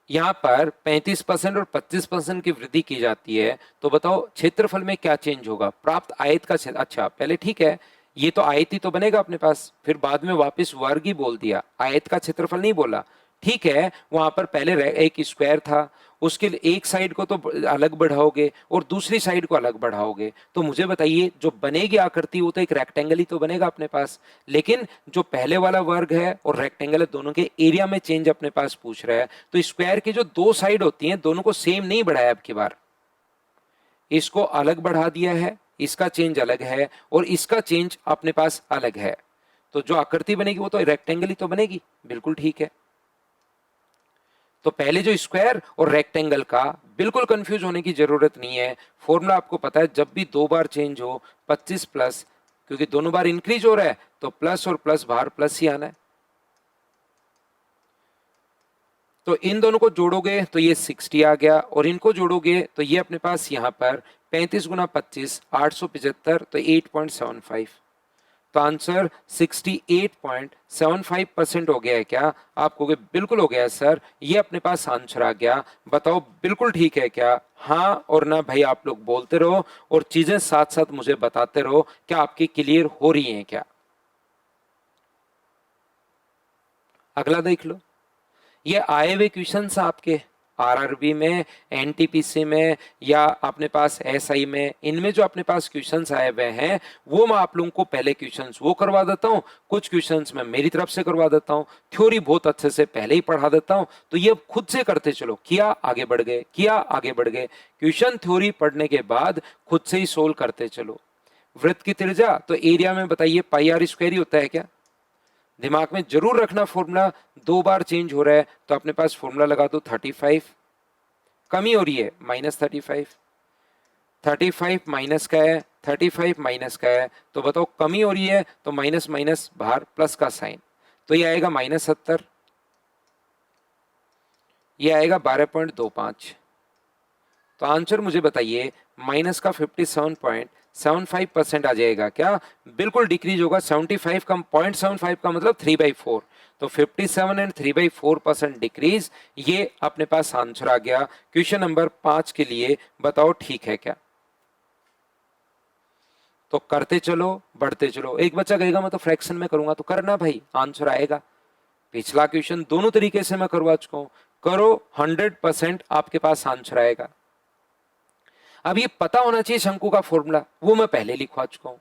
यहां पर 35% और 25% की वृद्धि की जाती है, तो बताओ क्षेत्रफल में क्या चेंज होगा? प्राप्त आयत का अच्छा पहले ठीक है, ये तो आयत ही तो बनेगा अपने पास, फिर बाद में वापस वर्ग ही बोल दिया, आयत का क्षेत्रफल नहीं बोला। ठीक है, वहां पर पहले एक स्क्वायर था, उसके एक साइड को तो अलग बढ़ाओगे और दूसरी साइड को अलग बढ़ाओगे, तो मुझे बताइए जो बनेगी आकृति वो तो एक रेक्टेंगल ही तो बनेगा अपने पास। लेकिन जो पहले वाला वर्ग है और रेक्टेंगल है, दोनों के एरिया में चेंज अपने पास पूछ रहा है, तो स्क्वायर की जो दो साइड होती हैं दोनों को सेम नहीं बढ़ाया, अब की बार इसको अलग बढ़ा दिया है, इसका चेंज अलग है और इसका चेंज अपने पास अलग है, तो जो आकृति बनेगी वो तो रेक्टेंगल ही तो बनेगी। बिल्कुल ठीक है। तो पहले जो स्क्वायर और रेक्टेंगल का बिल्कुल कंफ्यूज होने की जरूरत नहीं है, फॉर्मूला आपको पता है। जब भी दो बार चेंज हो 25 प्लस, क्योंकि दोनों बार इंक्रीज हो रहा है तो प्लस और प्लस बाहर प्लस ही आना है। तो इन दोनों को जोड़ोगे तो ये 60 आ गया, और इनको जोड़ोगे तो ये अपने पास यहां पर 35 गुना 25 875, तो 8.75। तो आंसर 68.75% हो गया है क्या? आप कहोगे बिल्कुल हो गया है सर, ये अपने पास आंसर आ गया। बताओ बिल्कुल ठीक है क्या? हाँ और ना भाई आप लोग बोलते रहो और चीजें साथ साथ मुझे बताते रहो, क्या आपकी क्लियर हो रही हैं क्या? अगला देख लो, ये आए हुए क्वेश्चंस आपके आरआरबी में, एनटीपीसी में, या अपने पास एसआई में, इनमें जो अपने पास क्वेश्चंस आए हुए हैं वो मैं आप लोगों को पहले क्वेश्चंस वो करवा देता हूं, कुछ क्वेश्चंस मैं मेरी तरफ से करवा देता हूं, थ्योरी बहुत अच्छे से पहले ही पढ़ा देता हूं। तो ये खुद से करते चलो, किया आगे बढ़ गए, किया आगे बढ़ गए। क्वेश्चन थ्योरी पढ़ने के बाद खुद से ही सोल्व करते चलो। वृत्त की त्रिज्या तो एरिया में बताइए पाई आर स्क्वायर ही होता है क्या? दिमाग में जरूर रखना फॉर्मूला, दो बार चेंज हो रहा है तो अपने पास फॉर्मूला लगा दो 35, कमी हो रही है -35, 35 माइनस का है, 35 माइनस का है, तो बताओ कमी हो रही है तो माइनस माइनस बाहर प्लस का साइन, तो ये आएगा -70, ये आएगा 12.25। तो आंसर मुझे बताइए माइनस का 57.75% आ जाएगा क्या? बिल्कुल डिक्रीज होगा, 75 का 0.75 का मतलब 3/4, तो 57 एंड 3/4% डिक्रीज, ये अपने पास आंसर आ गया क्वेश्चन नंबर 5 के लिए। बताओ ठीक है क्या? तो करते चलो बढ़ते चलो। एक बच्चा कहेगा मैं तो फ्रैक्शन में करूंगा, तो करना भाई, आंसर आएगा। पिछला क्वेश्चन दोनों तरीके से मैं करवा चुका हूं, करो 100% आपके पास आंसर आएगा। अब ये पता होना चाहिए शंकु का फॉर्मूला, वो मैं पहले लिखवा चुका हूं।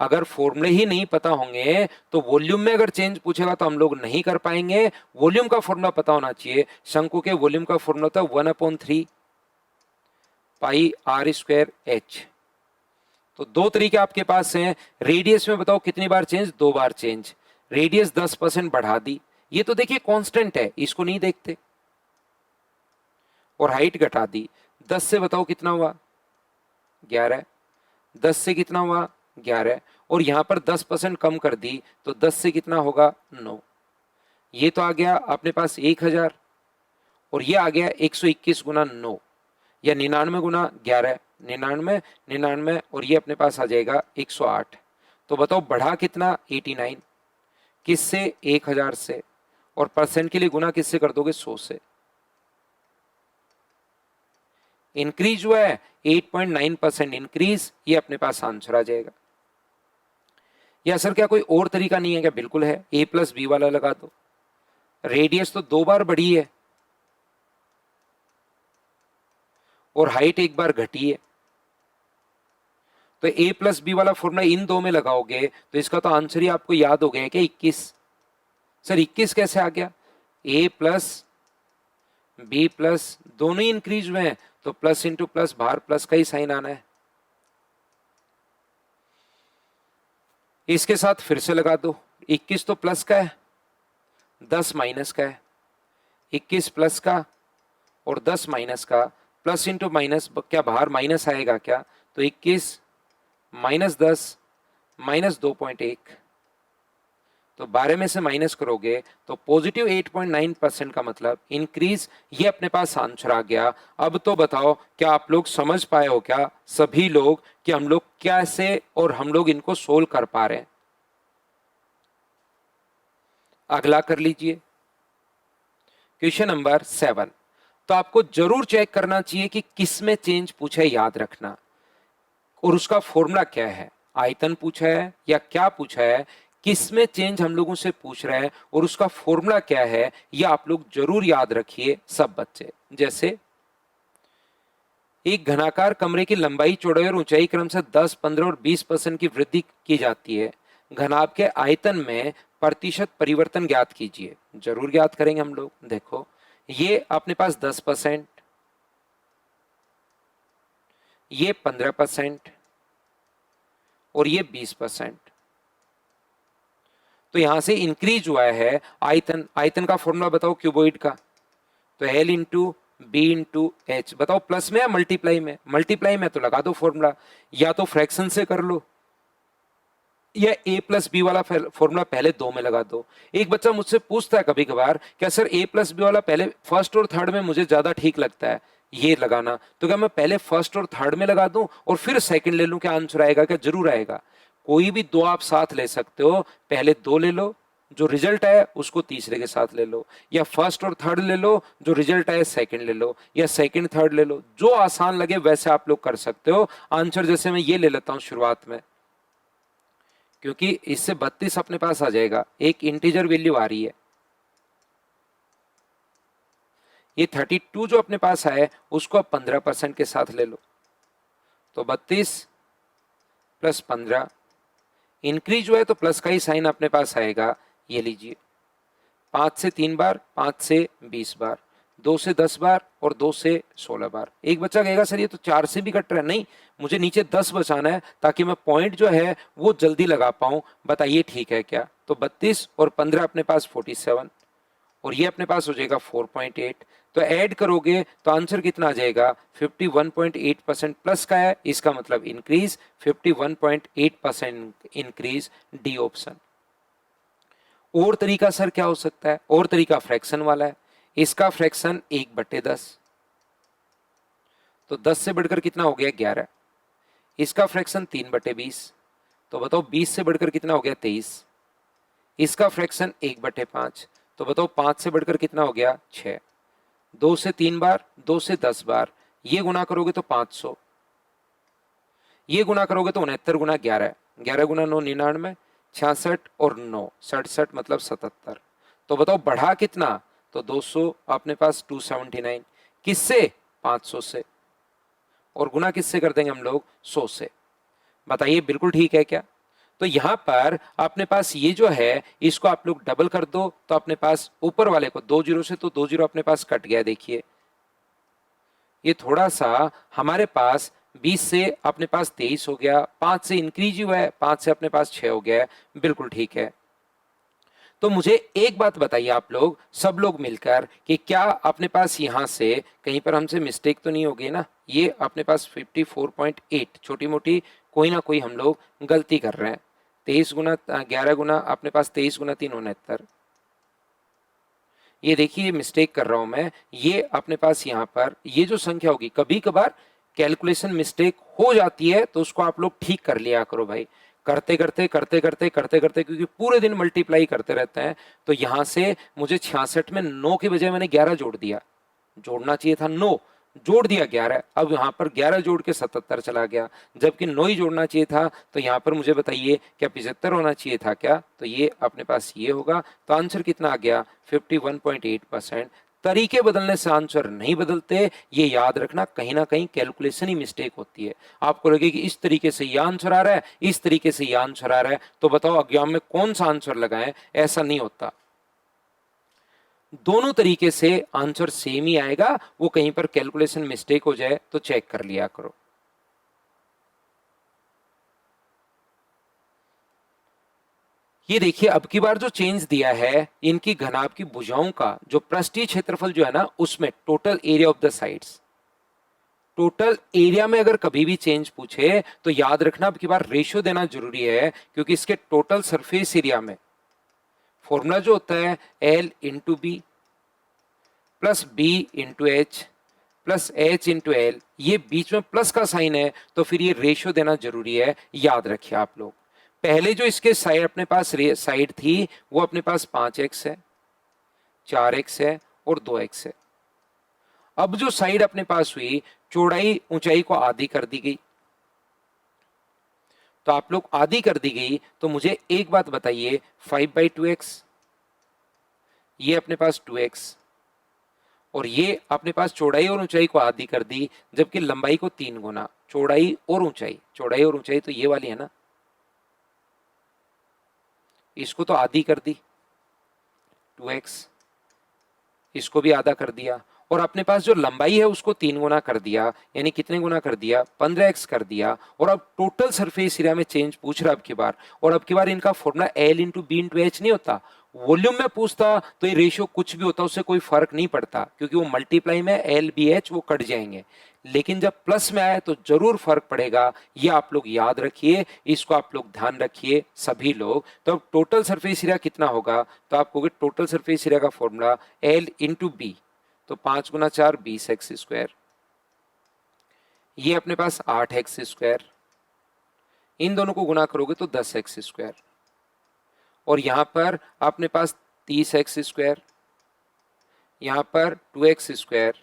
अगर फॉर्मूले ही नहीं पता होंगे तो वॉल्यूम में अगर चेंज पूछेगा तो हम लोग नहीं कर पाएंगे। वॉल्यूम का फॉर्मूला पता होना चाहिए। शंकु के वॉल्यूम का फॉर्मूला था 1/3 पाई आर स्क्वायर एच। तो दो तरीके आपके पास हैं। रेडियस में बताओ कितनी बार चेंज? 2 बार चेंज। रेडियस 10% बढ़ा दी, ये तो देखिए कांस्टेंट है, इसको नहीं देखते। और हाइट घटा दी, 10 से बताओ कितना हुआ? 11। 10 से कितना हुआ? 11। और यहां पर 10% कम कर दी तो 10 से कितना होगा? 9। ये तो आ गया अपने पास 1000, और ये आ गया 121 गुना 9 या 99 गुना 11, 99, 99, और ये अपने पास आ जाएगा 108। तो बताओ बढ़ा कितना? 89। किससे? 1000 से। और परसेंट के लिए गुना किससे कर दोगे? 100 से। इंक्रीज हुआ है 8.9% इंक्रीज, ये अपने पास आंसर आ जाएगा। या सर क्या कोई और तरीका नहीं है क्या? बिल्कुल है, A+B वाला लगा दो। रेडियस तो 2 बार बढ़ी है और हाइट 1 बार घटी है, तो A+B वाला फॉर्मूला इन दो में लगाओगे तो इसका तो आंसर ही आपको याद हो गया कि 21। सर 21 कैसे आ गया? A+B+ दोनों ही इंक्रीज हुए हैं, तो प्लस इंटू प्लस बाहर प्लस का ही साइन आना है। इसके साथ फिर से लगा दो, 21 तो प्लस का है, 10 माइनस का है। 21 प्लस का और 10 माइनस का, प्लस इंटू माइनस, क्या बाहर माइनस आएगा क्या? तो 21 माइनस 10 माइनस 2.1, तो 12 में से माइनस करोगे तो पॉजिटिव 8.9% का मतलब इंक्रीज, ये अपने पास आंसर आ गया। अब तो बताओ क्या आप लोग समझ पाए हो क्या सभी लोग कि हम लोग कैसे और हम लोग इनको सोल्व कर पा रहे हैं? अगला कर लीजिए क्वेश्चन नंबर 7। तो आपको जरूर चेक करना चाहिए कि किस में चेंज पूछा है, याद रखना, और उसका फॉर्मूला क्या है। आयतन पूछा है या क्या पूछा है, किस में चेंज हम लोगों से पूछ रहे हैं और उसका फॉर्मूला क्या है, ये आप लोग जरूर याद रखिए सब बच्चे। जैसे एक घनाकार कमरे की लंबाई, चौड़ाई और ऊंचाई क्रम से 10, 15 और 20% की वृद्धि की जाती है। घनाभ के आयतन में प्रतिशत परिवर्तन ज्ञात कीजिए। जरूर ज्ञात करेंगे हम लोग। देखो ये अपने पास 10%, ये 15% और ये 20%, तो यहां से इंक्रीज हुआ है आयतन। आयतन का फॉर्मूला बताओ क्यूबॉइड का, तो L into B into H. बताओ प्लस में या मल्टीप्लाई में? मल्टीप्लाई में तो लगा दो फॉर्मूला, या तो फ्रैक्शन से कर लो, या A+B वाला फॉर्मूला पहले 2 में लगा दो। एक बच्चा मुझसे पूछता है कभी कभार, क्या सर A+B वाला पहले फर्स्ट और थर्ड में मुझे ज्यादा ठीक लगता है ये लगाना, तो क्या मैं पहले फर्स्ट और थर्ड में लगा दूं और फिर सेकंड ले लूं, क्या आंसर आएगा? क्या जरूर आएगा। कोई भी दो आप साथ ले सकते हो, पहले दो ले लो, जो रिजल्ट है उसको तीसरे के साथ ले लो, या फर्स्ट और थर्ड ले लो, जो रिजल्ट है सेकंड ले लो, या सेकंड थर्ड ले लो, जो आसान लगे वैसे आप लोग कर सकते हो। आंसर जैसे मैं ये ले लेता हूं शुरुआत में, क्योंकि इससे 32 अपने पास आ जाएगा, एक इंटीजर वैल्यू आ रही है। ये 32 जो अपने पास है उसको आप 15% के साथ ले लो, तो 32 प्लस 15, इंक्रीज जो है तो प्लस का ही साइन अपने पास आएगा। ये लीजिए, 5 से 3 बार, 5 से 20 बार, 2 से 10 बार और 2 से 16 बार। एक बच्चा कहेगा सर ये तो 4 से भी कट रहा है। नहीं, मुझे नीचे 10 बचाना है ताकि मैं पॉइंट जो है वो जल्दी लगा पाऊं। बताइए ठीक है क्या? तो 32 और 15 अपने पास 47, और ये अपने पास हो जाएगा 4.8। तो ऐड करोगे तो आंसर कितना आ जाएगा? 51.8% प्लस का है, इसका मतलब इंक्रीज 51.8% इंक्रीज, डी ऑप्शन। और तरीका सर क्या हो सकता है? और तरीका फ्रैक्शन वाला है। इसका फ्रैक्शन 1/10, तो 10 से बढ़कर कितना हो गया? 11। इसका फ्रैक्शन 3/20, तो बताओ 20 से बढ़कर कितना हो गया? 23। इसका फ्रैक्शन 1/5, तो बताओ 5 से बढ़कर कितना हो गया? 6। 2 से 3 बार, 2 से 10 बार, ये गुना करोगे तो 500, ये गुना करोगे तो 69 गुना 11, 11 गुना 9 99, 66 और 9 67, मतलब 77। तो बताओ बढ़ा कितना? तो 200 अपने पास 279, किससे? 500 से, और गुना किससे कर देंगे हम लोग? 100 से। बताइए बिल्कुल ठीक है क्या? तो यहां पर अपने पास ये जो है इसको आप लोग डबल कर दो, तो अपने पास ऊपर वाले को 2 जीरो से, तो 2 जीरो अपने पास कट गया। देखिए ये थोड़ा सा हमारे पास 20 से अपने पास 23 हो गया, 5 से इंक्रीज हुआ है, 5 से अपने पास 6 हो गया है। बिल्कुल ठीक है। तो मुझे एक बात बताइए आप लोग, सब लोग मिलकर, कि क्या अपने पास यहां से कहीं पर हमसे मिस्टेक तो नहीं होगी ना? ये अपने पास 54.8, छोटी मोटी कोई ना कोई हम लोग गलती कर रहे हैं। 23 गुना 11 गुना अपने पास 23 गुना 3 69। ये देखिए मिस्टेक कर रहा हूं मैं, ये अपने पास यहाँ पर ये जो संख्या होगी, कभी कभार कैलकुलेशन मिस्टेक हो जाती है, तो उसको आप लोग ठीक कर लिया करो भाई। करते करते करते करते करते करते, क्योंकि पूरे दिन मल्टीप्लाई करते रहते हैं, तो यहां से मुझे 66 में 9 के बजाय मैंने 11 जोड़ दिया। जोड़ना चाहिए था 9, जोड़ दिया 11। अब यहाँ पर 11 जोड़ के 77 चला गया, जबकि 9 ही जोड़ना चाहिए था। तो यहाँ पर मुझे बताइए क्या 75 होना चाहिए था क्या? तो ये अपने पास ये होगा। तो आंसर कितना आ गया? 51.8%। तरीके बदलने से आंसर नहीं बदलते, ये याद रखना। कहीं ना कहीं कैलकुलेशन ही मिस्टेक होती है। आपको लगे कि इस तरीके से ये आंसर आ रहा है, इस तरीके से ये आंसर आ रहा है, तो बताओ एग्जाम में कौन सा आंसर लगाएं? ऐसा नहीं होता। दोनों तरीके से आंसर सेम ही आएगा। वो कहीं पर कैलकुलेशन मिस्टेक हो जाए तो चेक कर लिया करो। ये देखिए अब की बार जो चेंज दिया है, इनकी घनाभ की भुजाओं का जो पृष्ठीय क्षेत्रफल जो है ना, उसमें total area of the sides, total area में अगर कभी भी चेंज पूछे तो याद रखना अब की बार रेशियो देना जरूरी है, क्योंकि इसके टोटल सरफेस एरिया में फॉर्मूला जो होता है L into B plus B into H plus H into L, ये बीच में प्लस का साइन है, तो फिर ये रेशियो देना जरूरी है। याद रखिए आप लोग। पहले जो इसके साइड अपने पास साइड थी वो अपने पास 5x है, 4x है और 2x है। अब जो साइड अपने पास हुई, चौड़ाई ऊंचाई को आधी कर दी गई, तो आप लोग आधी कर दी गई, तो मुझे एक बात बताइए, 5/2x, ये अपने पास 2x, और ये अपने पास चौड़ाई और ऊंचाई को आधी कर दी, जबकि लंबाई को 3 गुना। चौड़ाई और ऊंचाई, चौड़ाई और ऊंचाई तो ये वाली है ना, इसको तो आधी कर दी 2x, इसको भी आधा कर दिया, और अपने पास जो लंबाई है उसको 3 गुना कर दिया, यानी कितने गुना कर दिया? 15x कर दिया। और अब टोटल सरफेस एरिया में चेंज पूछ रहा अब की बार, और अब की बार इनका formula L into B into H नहीं होता, वॉल्यूम में पूछता तो ये रेशियो कुछ भी होता, उससे कोई फर्क नहीं पड़ता, क्योंकि वो मल्टीप्लाई में L बी एच वो कट जाएंगे। लेकिन जब प्लस में आए तो जरूर फर्क पड़ेगा, ये आप लोग याद रखिए, इसको आप लोग ध्यान रखिए सभी लोग। तो अब टोटल सरफेस एरिया कितना होगा? तो आप कहोगे टोटल सरफेस एरिया का फॉर्मूला L इंटू बी, तो 5 गुना 4 20x², ये अपने पास 8x², इन दोनों को गुना करोगे तो 10x², और यहां पर अपने पास 30x², यहां पर 2x²,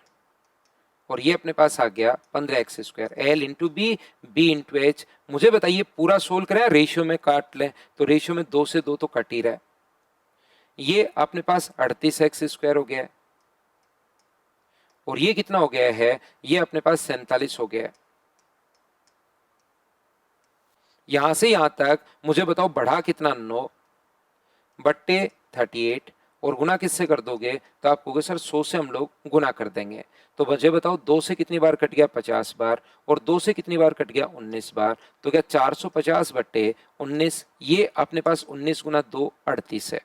और ये अपने पास आ गया 15x²। L into B, B into H. मुझे बताइए पूरा सोल्व करें, रेशियो में काट लें, तो रेशियो में 2 से 2 तो कट ही रहा है। ये अपने पास 38x² हो गया है, और ये कितना हो गया है, ये अपने पास 47 हो गया है। यहां से यहां तक मुझे बताओ बढ़ा कितना, 9 बट्टे 38, और गुना किससे कर दोगे, तो आप कहोगे सर 100 से हम लोग गुना कर देंगे। तो मुझे बताओ 2 से कितनी बार कट गया, 50 बार, और 2 से कितनी बार कट गया, 19 बार। तो क्या 450 बट्टे 19, ये अपने पास 19 गुना 2 38 है।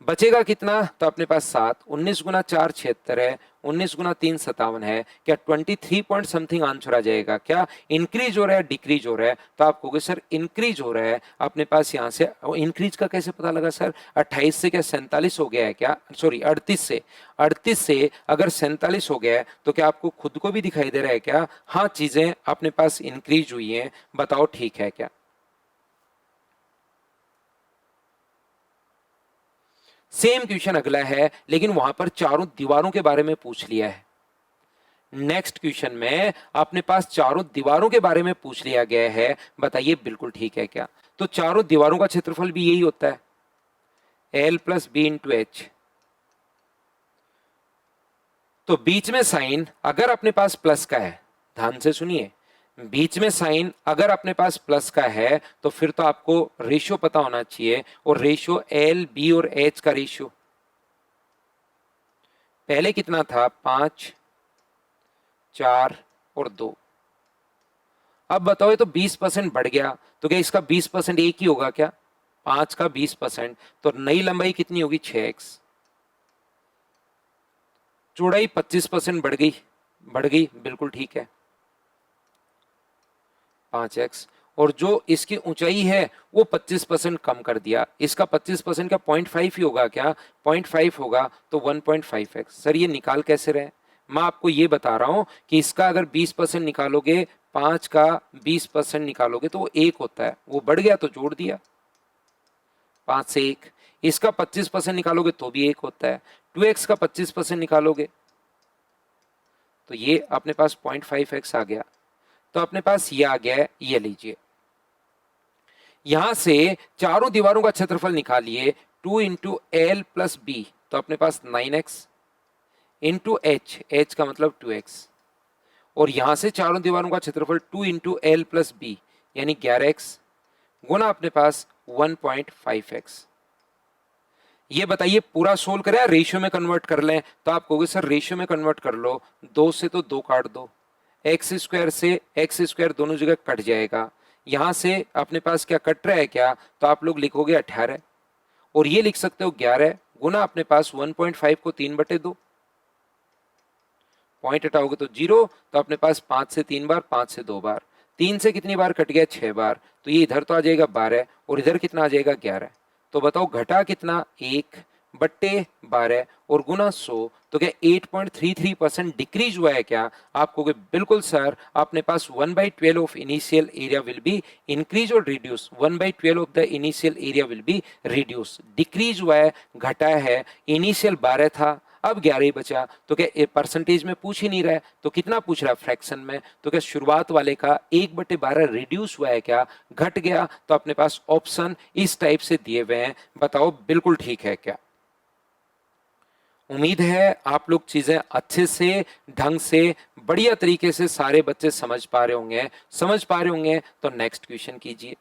बचेगा कितना, तो अपने पास 7, 19 गुना 4 76 है, 19 गुना 3 57 है। क्या 23 पॉइंट समथिंग आंसर आ जाएगा, क्या इंक्रीज हो रहा है डिक्रीज हो रहा है, तो आप कहोगे सर इंक्रीज हो रहा है। अपने पास यहां से इंक्रीज का कैसे पता लगा सर, 28 से क्या 47 हो गया है क्या, सॉरी 38 से अगर 47 हो गया है, तो क्या आपको खुद को भी दिखाई दे रहा है क्या, हाँ चीजें अपने पास इंक्रीज हुई हैं, बताओ ठीक है क्या। सेम क्वेश्चन अगला है, लेकिन वहां पर चारों दीवारों के बारे में पूछ लिया है। नेक्स्ट क्वेश्चन में अपने पास चारों दीवारों के बारे में पूछ लिया गया है, बताइए बिल्कुल ठीक है क्या। तो चारों दीवारों का क्षेत्रफल भी यही होता है, L plus B into H. तो बीच में साइन अगर अपने पास प्लस का है, ध्यान से सुनिए, बीच में साइन अगर अपने पास प्लस का है, तो फिर तो आपको रेशियो पता होना चाहिए, और रेशियो L B और H का रेशियो पहले कितना था, 5 4 और 2। अब बताओ ये तो 20% बढ़ गया, तो क्या इसका 20% एक ही होगा क्या, 5 का 20%, तो नई लंबाई कितनी होगी, 6x। चौड़ाई 25% बढ़ गई बिल्कुल ठीक है, 5x। और जो इसकी ऊंचाई है वो 25% कम कर दिया, इसका 25% का 0.5 ही होगा क्या, 0.5 होगा, तो 1.5x। सर ये निकाल कैसे रहे, मैं आपको ये बता रहा हूं कि इसका अगर 20% निकालोगे, 5 का 20% निकालोगे तो वो 1 होता है, वो बढ़ गया तो जोड़ दिया, 5 से 1। इसका 25% निकालोगे तो भी 1 होता है, 2x का 25% निकालोगे तो ये अपने पास 0.5x आ गया। तो अपने पास ये आ गया है, ये लीजिए। यहां से चारों दीवारों का क्षेत्रफल निकालिए, 2 इंटू एल प्लस बी, तो अपने पास 9x इंटू एच का मतलब 2x, और यहां से चारों दीवारों का क्षेत्रफल 2 इंटू एल प्लस बी यानी 11x गुना अपने पास 1.5x। ये बताइए पूरा सोल्व करें या रेशियो में कन्वर्ट कर लें, तो आप कहोगे सर रेशियो में कन्वर्ट कर लो, 2 से तो 2 काट दो, x² से x² दोनों जगह कट जाएगा। यहां से अपने पास क्या कट रहा है क्या, तो आप लोग लिखोगे 18, और ये लिख सकते हो 11 गुना अपने पास 1.5 को 3/2, पॉइंट हटाओगे तो 0, तो अपने पास 5 से 3 बार, 5 से 2 बार, 3 से कितनी बार कट गया, 6 बार, तो ये इधर तो आ जाएगा 12, और इधर कितना आ जाएगा 11। तो बताओ घटा कितना, 1/12 और गुना 100, तो क्या 8.33% डिक्रीज हुआ है क्या, आप कहोगे बिल्कुल सर, अपने पास 1/12 of initial area will be increase और reduce, 1/12 of the initial area will be reduce. Decrease हुआ है, घटा है, इनिशियल 12 था, अब 11 ही बचा, तो क्या परसेंटेज में पूछ ही नहीं रहा है, तो कितना पूछ रहा है, फ्रैक्शन में, तो क्या शुरुआत वाले का 1/12 रिड्यूस हुआ है क्या, घट गया, तो अपने पास ऑप्शन इस टाइप से दिए हुए हैं, बताओ बिल्कुल ठीक है क्या। उम्मीद है आप लोग चीजें अच्छे से, ढंग से, बढ़िया तरीके से सारे बच्चे समझ पा रहे होंगे, तो नेक्स्ट क्वेश्चन कीजिए।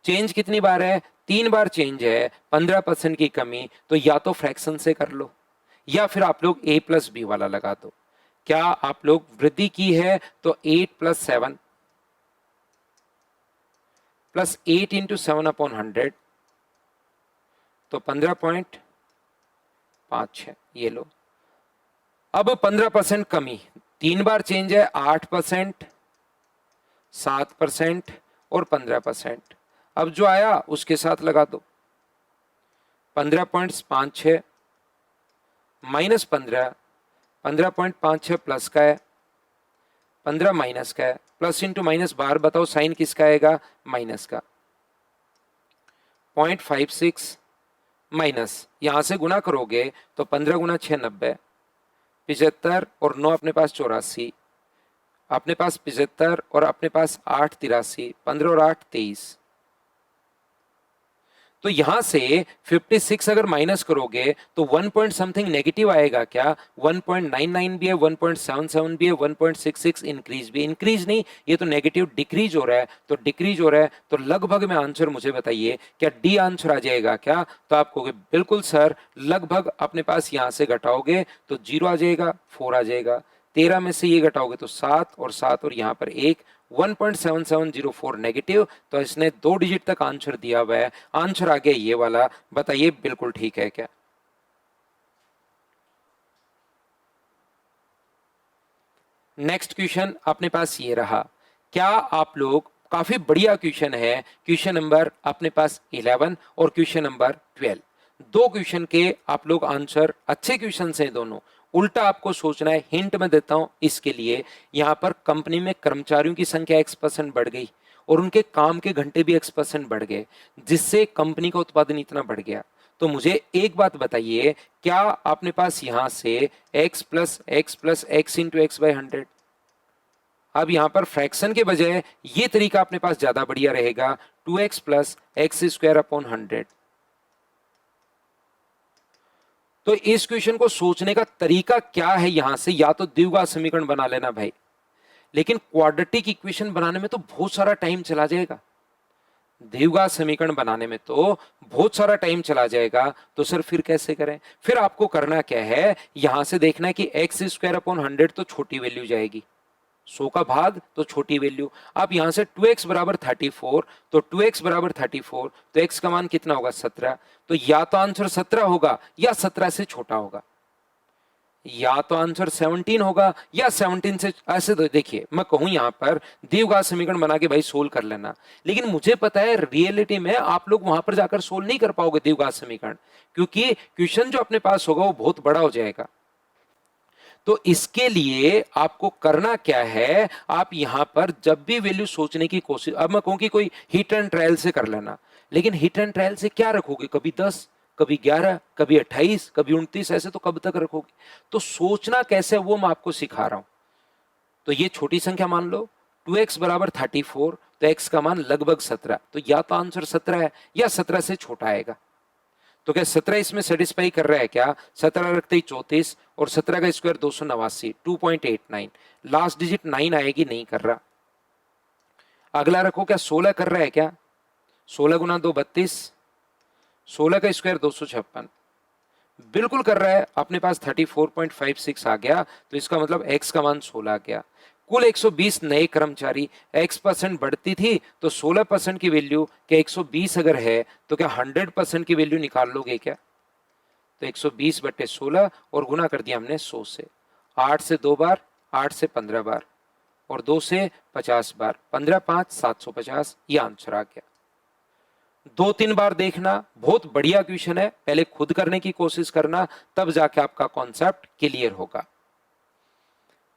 चेंज कितनी बार है, 3 बार चेंज है, 15% की कमी, तो या तो फ्रैक्शन से कर लो, या फिर आप लोग a प्लस बी वाला लगा दो। क्या आप लोग वृद्धि की है, तो 8 प्लस 7 प्लस 8 इंटू 7/100, तो 15.5 है, ये लो। अब 15% कमी, 3 बार चेंज है, 8%, 7% और 15%। अब जो आया उसके साथ लगा दो, 15.56 माइनस 15, 15.56 प्लस का है, 15 माइनस का है, प्लस इंटू माइनस बार बताओ साइन किसका आएगा, माइनस का। 0.56 माइनस यहां से गुना करोगे तो 15 गुना 6 90, 75 और 9 अपने पास 84, अपने पास 75 और अपने पास 8 83, 15 और 8 23। तो यहां से 56 अगर माइनस करोगे तो 1 पॉइंट समथिंग नेगेटिव आएगा क्या, 1.99 भी है, 1.77 भी है, 1.66 इंक्रीज भी, इंक्रीज नहीं, ये तो नेगेटिव डिक्रीज हो रहा है, तो डिक्रीज हो रहा है, तो लगभग में आंसर मुझे बताइए क्या डी आंसर आ जाएगा क्या, तो आप कहोगे बिल्कुल सर, लगभग अपने पास यहां से घटाओगे तो 0 आ जाएगा, 4 आ जाएगा, 13 में से ये घटाओगे तो 7 और 7 और यहां पर 1, 1.7704 नेगेटिव, तो इसने 2 डिजिट तक आंसर दिया हुआ है, आंसर आ गया ये वाला, बताइए बिल्कुल ठीक है क्या। नेक्स्ट क्वेश्चन अपने पास ये रहा, क्या आप लोग, काफी बढ़िया क्वेश्चन है, क्वेश्चन नंबर अपने पास 11 और क्वेश्चन नंबर 12, दो क्वेश्चन के आप लोग आंसर, अच्छे क्वेश्चन हैं दोनों, उल्टा आपको सोचना है, हिंट में देता हूं इसके लिए, यहां पर कंपनी में कर्मचारियों की संख्या x% बढ़ गई और उनके काम के घंटे भी x% बढ़ गए, जिससे कंपनी का उत्पादन इतना बढ़ गया। तो मुझे एक बात बताइए, क्या आपने पास यहां से x इंटू एक्स बाई 100, अब यहां पर फ्रैक्शन के बजाय ये तरीका अपने पास ज्यादा बढ़िया रहेगा, 2x plus x square upon 100। तो इस क्वेश्चन को सोचने का तरीका क्या है, यहां से या तो द्विघात समीकरण बना लेना भाई, लेकिन क्वाड्रेटिक इक्वेशन बनाने में तो बहुत सारा टाइम चला जाएगा, द्विघात समीकरण बनाने में तो बहुत सारा टाइम चला जाएगा, तो सर फिर कैसे करें, फिर आपको करना क्या है, यहां से देखना है कि एक्स स्क्वायर अपॉन 100 तो छोटी वैल्यू जाएगी, 100 का भाग तो छोटी वैल्यू, अब यहां से 2x बराबर 34, तो 2x बराबर 34, तो x का मान कितना होगा 17, तो या तो आंसर 17 होगा या 17 से छोटा होगा, या तो आंसर 17 होगा या 17 से, ऐसे तो देखिए मैं कहूं यहां पर द्विघात समीकरण बना के भाई सोल्व कर लेना, लेकिन मुझे पता है रियलिटी में आप लोग वहां पर जाकर सोल्व नहीं कर पाओगे द्विघात समीकरण, क्योंकि क्वेश्चन जो अपने पास होगा वो बहुत बड़ा हो जाएगा। तो इसके लिए आपको करना क्या है, आप यहां पर जब भी वैल्यू सोचने की कोशिश, अब मैं कहूं कि कोई हिट एंड ट्रायल से कर लेना, लेकिन हिट एंड ट्रायल से क्या रखोगे, कभी 10, कभी 11, कभी 28, कभी 29, ऐसे तो कब तक रखोगे, तो सोचना कैसे वो मैं आपको सिखा रहा हूं। तो ये छोटी संख्या मान लो, 2x बराबर 34, तो x का मान लगभग 17, तो या तो आंसर 17 है या 17 से छोटा आएगा, तो क्या 17 इसमें सेटिस्फाई कर रहा है क्या, 17 रखते ही 34 और 17 का स्क्वायर 289, 2.89, लास्ट डिजिट 9 आएगी, नहीं कर रहा। अगला रखो, क्या 16 कर रहा है क्या, 16 गुना 2 32, 16 का स्क्वायर 256, बिल्कुल कर रहा है, अपने पास 34.56 आ गया, तो इसका मतलब x का मान 16 आ गया। कुल 120 नए कर्मचारी, x% बढ़ती थी तो 16% की वैल्यू, क्या 120 अगर है तो क्या 100% की वैल्यू निकाल लोगे क्या, तो 120 बटे 16 और गुना कर दिया हमने 100 से, 8 से 2 बार, 8 से 15 बार और 2 से 50 बार, 15 5 750, ये आंसर आ गया। 2-3 बार देखना, बहुत बढ़िया क्वेश्चन है, पहले खुद करने की कोशिश करना, तब जाके आपका कॉन्सेप्ट क्लियर होगा।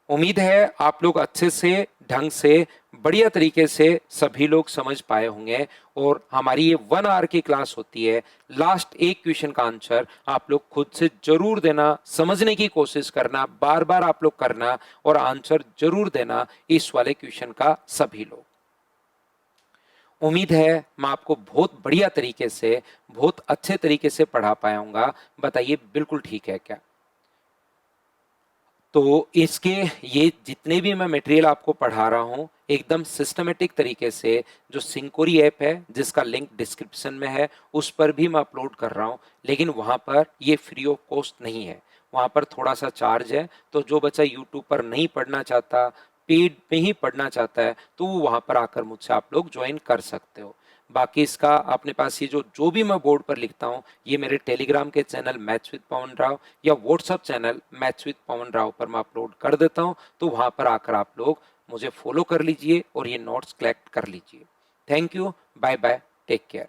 उम्मीद है आप लोग अच्छे से, ढंग से, बढ़िया तरीके से सभी लोग समझ पाए होंगे, और हमारी ये 1 आवर की क्लास होती है, लास्ट एक क्वेश्चन का आंसर आप लोग खुद से जरूर देना, समझने की कोशिश करना, बार बार आप लोग करना और आंसर जरूर देना इस वाले क्वेश्चन का सभी लोग। उम्मीद है मैं आपको बहुत बढ़िया तरीके से, बहुत अच्छे तरीके से पढ़ा पाऊंगा, बताइए बिल्कुल ठीक है क्या। तो इसके ये जितने भी मैं मटेरियल आपको पढ़ा रहा हूं, एकदम सिस्टमेटिक तरीके से, जो सिंकोरी ऐप है जिसका लिंक डिस्क्रिप्शन में है उस पर भी मैं अपलोड कर रहा हूं, लेकिन वहां पर ये फ्री ऑफ कॉस्ट नहीं है, वहां पर थोड़ा सा चार्ज है, तो जो बच्चा यूट्यूब पर नहीं पढ़ना चाहता, पेड में ही पढ़ना चाहता है, तो वो वहां पर आकर मुझसे आप लोग ज्वाइन कर सकते हो। बाकी इसका अपने पास ये जो भी मैं बोर्ड पर लिखता हूँ, ये मेरे टेलीग्राम के चैनल मैथ्स विद पवन राव या व्हाट्सएप चैनल मैथ्स विद पवन राव पर मैं अपलोड कर देता हूँ, तो वहां पर आकर आप लोग मुझे फॉलो कर लीजिए और ये नोट्स कलेक्ट कर लीजिए। Thank you, bye bye, take care.